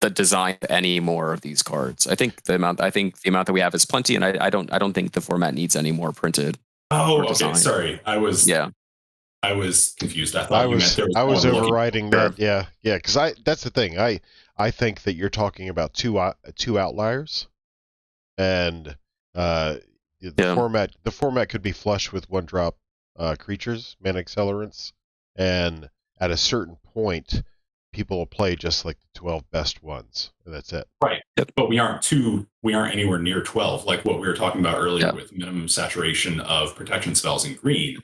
the design of any more of these cards. I think the amount that we have is plenty, and I don't think the format needs any more printed. Oh, okay. Sorry, I was confused. I thought I was overriding that. Yeah, because that's the thing. I think that you're talking about two outliers, and the format could be flush with 1-drop creatures, mana accelerants, and at a certain point, people will play just like the 12 best ones, and that's it. Right, but we aren't anywhere near 12, like what we were talking about earlier with minimum saturation of protection spells in green.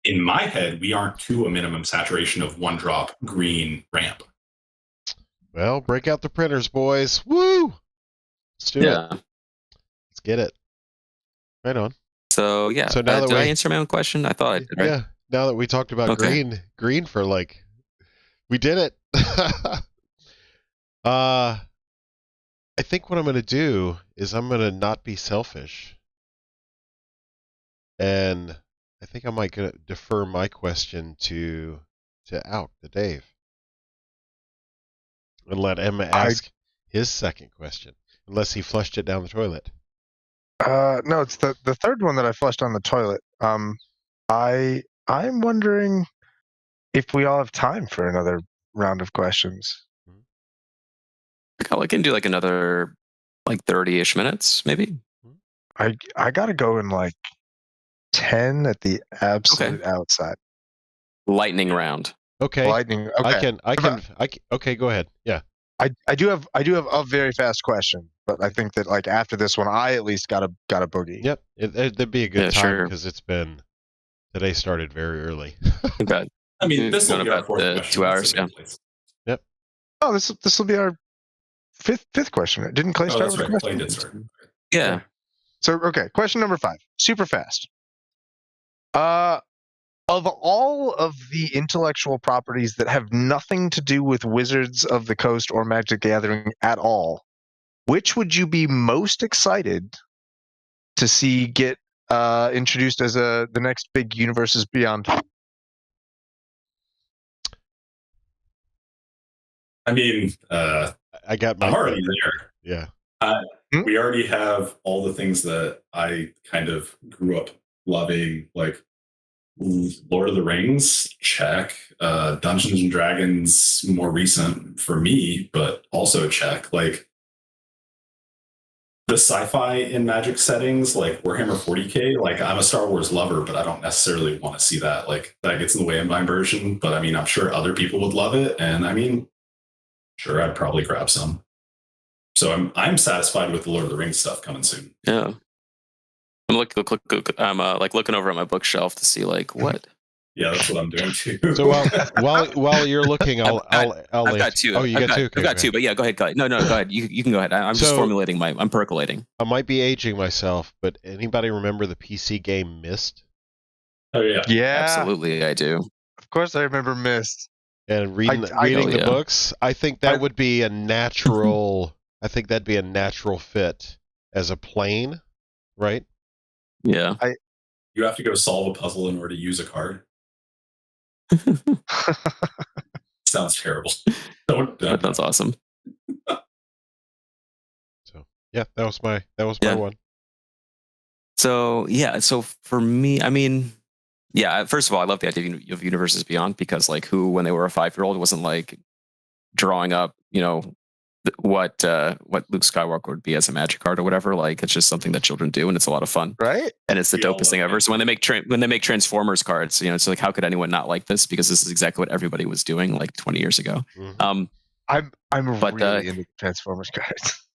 In my head, we aren't to a minimum saturation of 1-drop green ramp. Well, break out the printers, boys. Woo! Let's do it. Let's get it. Right on. So yeah. So now did I answer my own question? I thought I did. Right? Yeah. Now that we talked about green for we did it. I think what I'm going to do is I'm going to not be selfish, and I think I might defer my question to Dave, and let Emma ask his second question, unless he flushed it down the toilet. No, it's the third one that I flushed on the toilet. I'm wondering if we all have time for another round of questions. I can do another 30-ish minutes, maybe. I gotta go in 10 at the absolute outside. Lightning round. Okay. Lightning. Okay. I can. Okay, go ahead. Yeah. I do have a very fast question, but I think that after this one, I at least got a boogie. Yep, that'd be a good time because today started very early. I mean, this will be about 2 hours. Yeah. Yep. Oh, this will be our fifth question. Didn't Clay start with a question? Clay did start. Yeah. So okay, question number 5, super fast. Of all of the intellectual properties that have nothing to do with Wizards of the Coast or Magic the Gathering at all, which would you be most excited to see get introduced as the next big Universes Beyond? I mean, I got my. I'm already there. Yeah. We already have all the things that I kind of grew up loving, like Lord of the Rings, check. Dungeons and Dragons, more recent for me, but also check. The sci-fi in Magic settings, like Warhammer 40K, I'm a Star Wars lover, but I don't necessarily want to see that. That gets in the way of my immersion. But I mean, I'm sure other people would love it, and I mean, sure, I'd probably grab some. So I'm satisfied with the Lord of the Rings stuff coming soon. Yeah. I'm looking over at my bookshelf to see what. Yeah, that's what I'm doing too. So while you're looking, I've got 2. Oh, you got 2. Okay, I've got 2, but yeah, go ahead. No, go ahead. You can go ahead. I'm just formulating I'm percolating. I might be aging myself, but anybody remember the PC game Myst? Oh yeah, Absolutely, I do. Of course, I remember Myst. And reading the books, I think that would be a natural. I think that'd be a natural fit as a plane, right? Yeah. You have to go solve a puzzle in order to use a card. Sounds terrible. That sounds awesome. So yeah, that was my one. So yeah, so for me, I mean, yeah. First of all, I love the idea of universes beyond, because like who, when they were a 5-year-old, wasn't like drawing up, what Luke Skywalker would be as a magic card or whatever. Like it's just something that children do, and it's a lot of fun, right? And it's the dopest thing ever. So when they make Transformers cards, it's like, how could anyone not like this? Because this is exactly what everybody was doing like 20 years ago. Mm-hmm. I'm really into Transformers cards.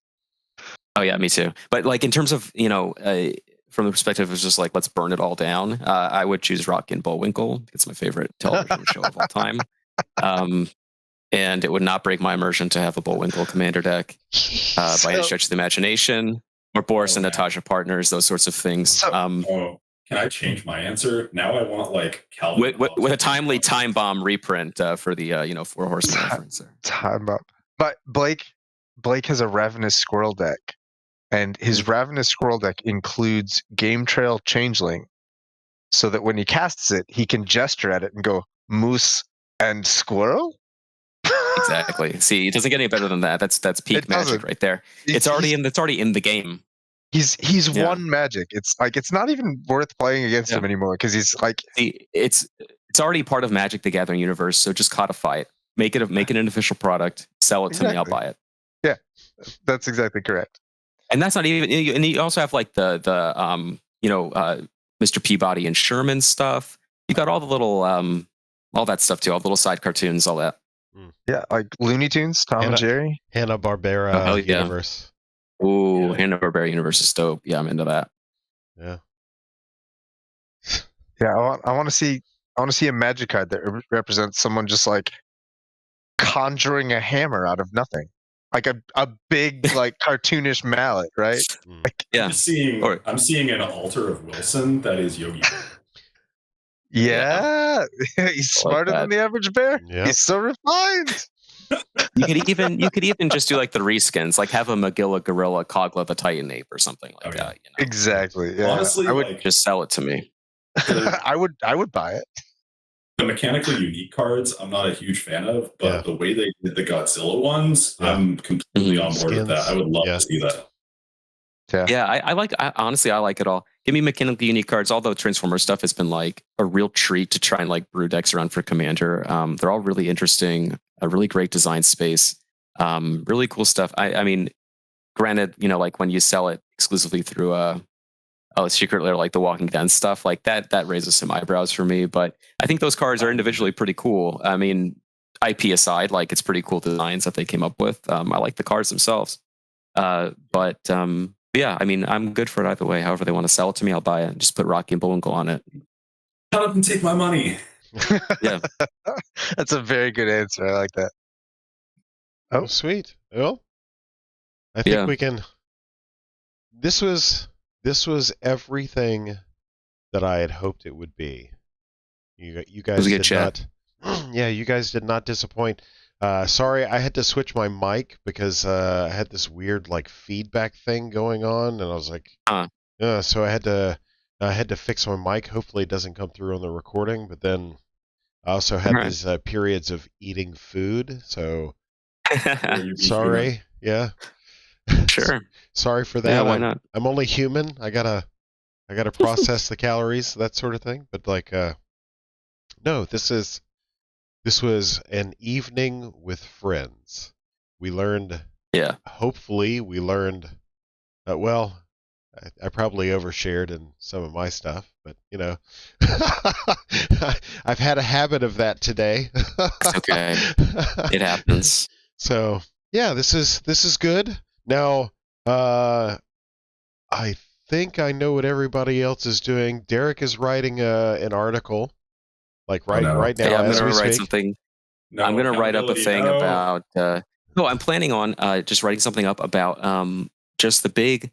Oh yeah, me too. But like in terms of from the perspective of just like let's burn it all down, I would choose Rocky and Bullwinkle. It's my favorite television show of all time. And it would not break my immersion to have a Bullwinkle commander deck by any stretch of the imagination, or Boris and Natasha partners, those sorts of things. Can I change my answer? Now I want like Calvin with a timely Time Bomb reprint for the Four Horsemen reference there. Time Bomb. But Blake has a Ravenous Squirrel deck, and his Ravenous Squirrel deck includes Game Trail Changeling, so that when he casts it, he can gesture at it and go moose and squirrel. Exactly. See, it doesn't get any better than that. That's peak magic right there. It's already in the game. He's won magic. It's like it's not even worth playing against him anymore, because he's like it's already part of Magic the Gathering universe. So just codify it, make it an official product, sell it to me, I'll buy it. Yeah, that's exactly correct. And that's not even. And you also have like the Mr. Peabody and Sherman stuff. You got all the little all that stuff too, all the little side cartoons, all that. Yeah, like Looney Tunes, Tom and Jerry, Hanna-Barbera universe. Ooh, yeah. Hanna-Barbera universe is dope. Yeah, I'm into that. Yeah. Yeah, I want to see a magic card that represents someone just like conjuring a hammer out of nothing, like a big like cartoonish mallet, right? Like, yeah. I'm seeing an altar of Wilson that is Yogi Bear. Yeah, he's smarter than the average bear. Yep. He's so refined. You could even just do like the reskins, like have a Magilla Gorilla, Kogla the Titan Ape, or something like that. Exactly. Yeah. Honestly, I would just sell it to me. I would buy it. The mechanically unique cards, I'm not a huge fan of, but the way they did the Godzilla ones, I'm completely on board with that. I would love to see that. Yeah, I honestly like it all. Give me mechanically unique cards. Although Transformer stuff has been like a real treat to try and like brew decks around for Commander. They're all really interesting, a really great design space, really cool stuff. I mean, granted, like when you sell it exclusively through a secret lair like the Walking Dead stuff, like that raises some eyebrows for me. But I think those cards are individually pretty cool. I mean, IP aside, like it's pretty cool designs that they came up with. I like the cards themselves, but yeah, I mean, I'm good for it either way. However they want to sell it to me, I'll buy it and just put Rocky and Bullwinkle on it. Shut up and take my money. Yeah. That's a very good answer. I like that. Oh, sweet. Well, I think we can. This was everything that I had hoped it would be. You guys did not. Yeah, you guys did not disappoint. Sorry, I had to switch my mic because I had this weird like feedback thing going on, and I was like, so I had to fix my mic. Hopefully, it doesn't come through on the recording. But then I also had these periods of eating food, so sorry. Yeah, sure. Sorry for that. Yeah, why not? I'm only human. I gotta process the calories, that sort of thing. But like, no, this was an evening with friends. We learned. Yeah. Hopefully, we learned. Well, I probably overshared in some of my stuff, but I've had a habit of that today. It's okay. It happens. So yeah, this is good. Now, I think I know what everybody else is doing. Derek is writing an article. Like right now, I'm as going we to write speak. something. I'm going to write up a thing about. No, I'm planning on just writing something up about just the big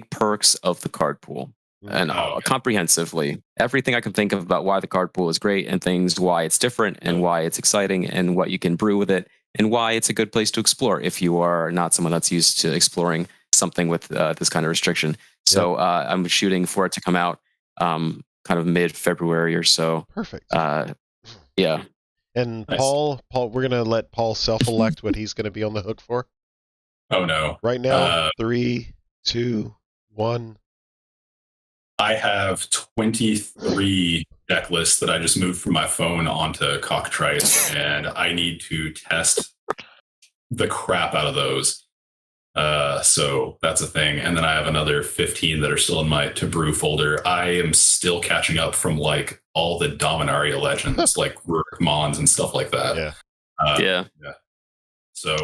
perks of the card pool, and comprehensively everything I can think of about why the card pool is great, and things why it's different, and why it's exciting, and what you can brew with it, and why it's a good place to explore if you are not someone that's used to exploring something with this kind of restriction. So I'm shooting for it to come out kind of mid-February or so. Perfect. Yeah. And nice. Paul, we're gonna let Paul self-elect what he's gonna be on the hook for. Oh no! Right now, 3, 2, 1. I have 23 deck lists that I just moved from my phone onto Cockatrice, and I need to test the crap out of those. So that's a thing. And then I have another 15 that are still in my to brew folder. I am still catching up from like all the Dominaria legends, like Rurik Mons and stuff like that. Yeah. So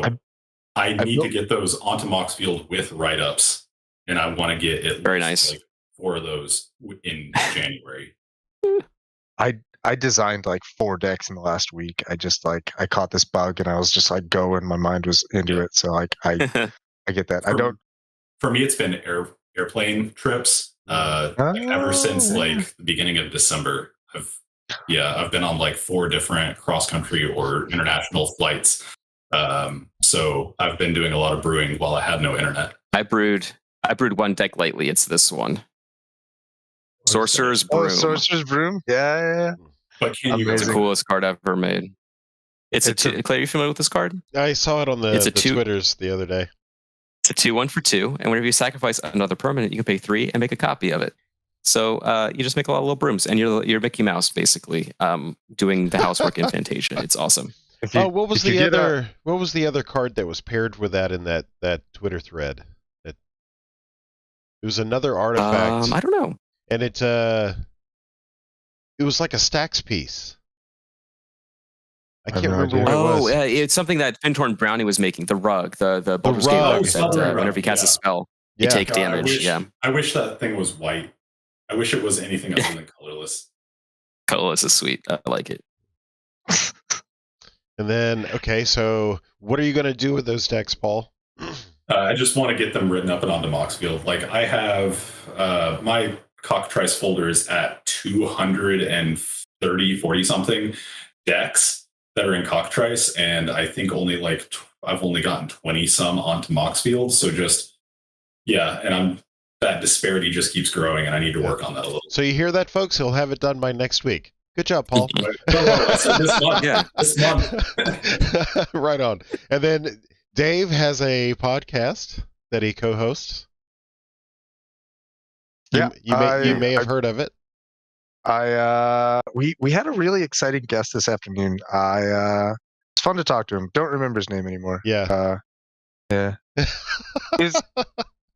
I need to get those onto Moxfield with write-ups, and I want to get it very nice. Like 4 of those in January. I designed like 4 decks in the last week. I just like I caught this bug and I was just like go, and my mind was into it. So like I get that. For me, it's been airplane trips. Ever since like the beginning of December. I've been on like 4 different cross country or international flights. So I've been doing a lot of brewing while I had no internet. I brewed 1 deck lately. It's this one. Sorcerer's Broom. Oh, Sorcerer's Broom? Yeah. But it's the coolest card I've ever made. Clay, are you familiar with this card? I saw it on the Twitters the other day. It's a 2/1 for 2, and whenever you sacrifice another permanent, you can pay 3 and make a copy of it. So you just make a lot of little brooms, and you're Mickey Mouse basically, doing the housework in Fantasia. It's awesome. What was the other card that was paired with that in that Twitter thread? It was another artifact. I don't know. And it was like a stacks piece. I can't remember what it was. It's something that Fintorn Brownie was making. The rug, the Baldur's Gate rug that whenever he casts a spell, you take damage. I wish that thing was white. I wish it was anything other than colorless. Colorless is sweet. I like it. And then, okay, so what are you going to do with those decks, Paul? I just want to get them written up and onto Moxfield. Like I have my Cockatrice folder is at 240 something decks that are in Cockatrice, and I think only I've only gotten 20 some onto Moxfield. So and that disparity just keeps growing, and I need to work on that a little. So you hear that, folks? He'll have it done by next week. Good job, Paul. This month. This month. Right on. And then Dave has a podcast that he co-hosts. You may have heard of it. We had a really exciting guest this afternoon. It's fun to talk to him. Don't remember his name anymore. Yeah.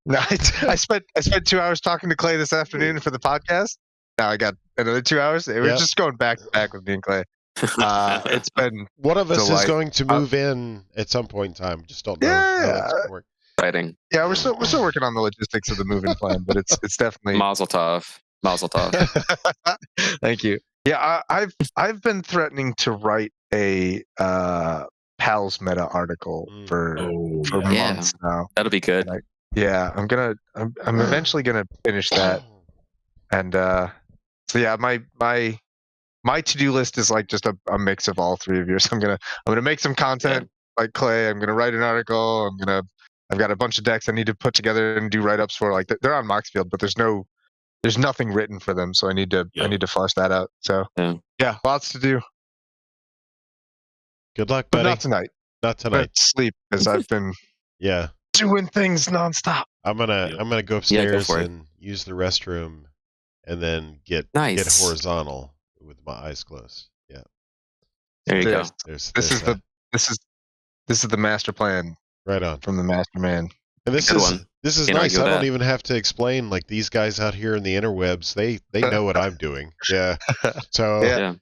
No, I spent 2 hours talking to Clay this afternoon for the podcast. Now I got another 2 hours. We're just going back to back with me and Clay. It's been one of us is going to move in at some point in time. Just don't know how that's going to work. Exciting. Yeah, we're still working on the logistics of the moving plan, but it's definitely Mazel tov. Thank you. Yeah, I've been threatening to write a PALS meta article for months now. That'll be good. I'm eventually gonna finish that, and so yeah, my to-do list is like just a mix of all 3 of yours. I'm gonna make some content like Clay. I'm gonna write an article. I've got a bunch of decks I need to put together and do write-ups for. Like they're on Moxfield, but there's nothing written for them, so I need to flesh that out. So yeah, lots to do. Good luck, buddy. But not tonight. Not tonight. Sleep, as I've been doing things nonstop. I'm gonna go upstairs and use the restroom, and then get horizontal with my eyes closed. Yeah. There you go. This is the master plan. Right on. From the master man. And this is nice. I don't even have to explain. Like these guys out here in the interwebs, they know what I'm doing. Yeah. So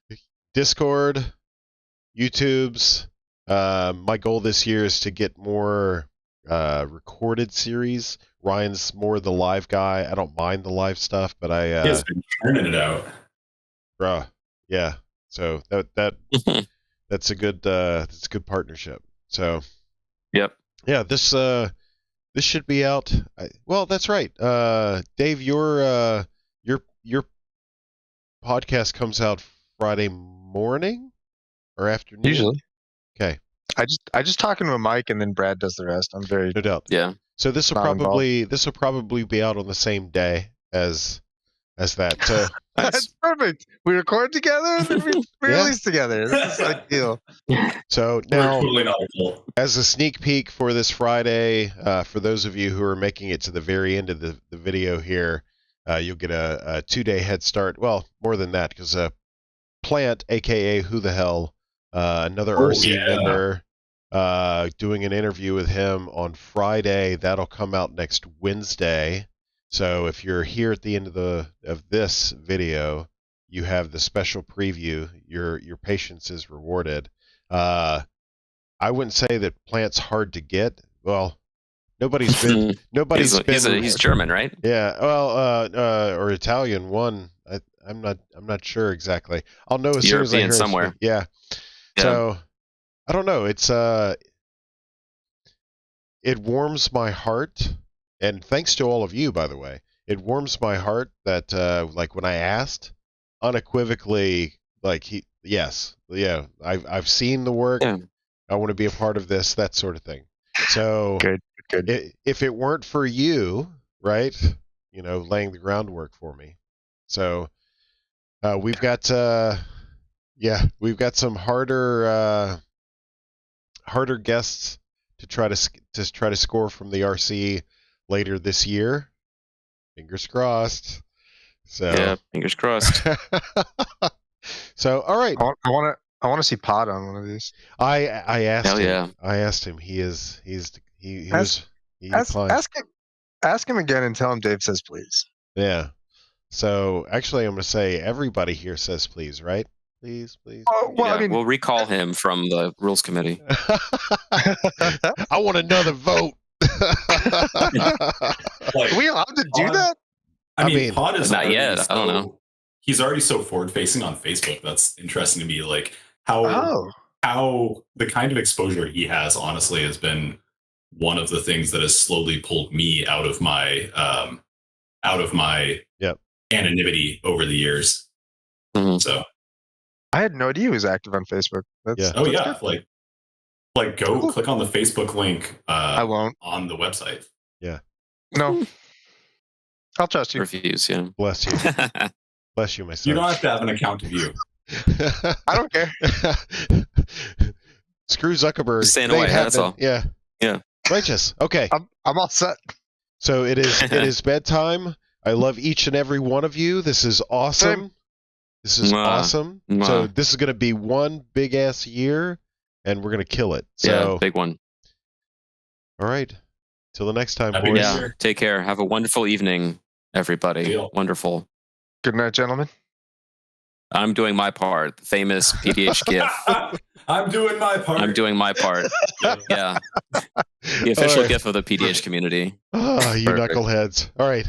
Discord, YouTube's. My goal this year is to get more recorded series. Ryan's more the live guy. I don't mind the live stuff, but he's been turning it out. Bruh. Yeah. So that's a good partnership. So yeah, this should be out. Well, that's right. Dave, your podcast comes out Friday morning or afternoon? Usually. Okay. I just talk into a mic and then Brad does the rest. I'm very no doubt. Yeah. So this will probably be out on the same day as that. So that's perfect. We record together and then we release together. This is ideal. So now, totally not cool. As a sneak peek for this Friday, for those of you who are making it to the very end of the video here, you'll get a 2-day head start. Well, more than that, because Plant, aka Who the Hell, another RC member, doing an interview with him on Friday. That'll come out next Wednesday. So if you're here at the end of this video, you have the special preview. Your patience is rewarded. I wouldn't say that Plant's hard to get. Well, nobody's been. He's German, right? Yeah. Well, or Italian. One. I'm not sure exactly. I'll know as soon as I hear somewhere. Yeah. So I don't know. It's it warms my heart, and thanks to all of you, by the way. It warms my heart that like when I asked, unequivocally, like I've seen the work. Yeah. I want to be a part of this, that sort of thing. So Good. If it weren't for you, right, laying the groundwork for me. So we've got some harder guests to try to score from the RC later this year. Fingers crossed. So yeah, fingers crossed. So all right. I want to see Pod on one of these. I asked Hell him. yeah. I asked him. He declined. Ask him again and tell him Dave says please. Yeah. So actually, I'm going to say everybody here says please, right? Please. Oh, well, yeah, I mean, we'll recall him from the rules committee. I want another vote. Are we allowed to do that? I mean, Pod is not yet. I don't know. He's already so forward-facing on Facebook. That's interesting to me. Like how the kind of exposure he has, honestly, has been one of the things that has slowly pulled me out of my anonymity over the years. Mm-hmm. So I had no idea he was active on Facebook. That's good. Like go click on the Facebook link. I won't on the website. Yeah. No. I'll trust you. Reviews, yeah. Bless you. Bless you, my son. You don't have to have an account of you. I don't care. Screw Zuckerberg. Staying away, that's all. Yeah. Righteous. Okay. I'm all set. So it is bedtime. I love each and every one of you. This is awesome. Same. This is awesome. Mwah. So this is going to be one big ass year, and we're going to kill it. So yeah, big one. All right. Till the next time, Happy boys. Yeah. Take care. Have a wonderful evening, everybody. Deal. Wonderful. Good night, gentlemen. I'm doing my part. The famous PDH GIF. I'm doing my part. I'm doing my part. Yeah. The official GIF of the PDH community. Ah, you Perfect. knuckleheads. All right.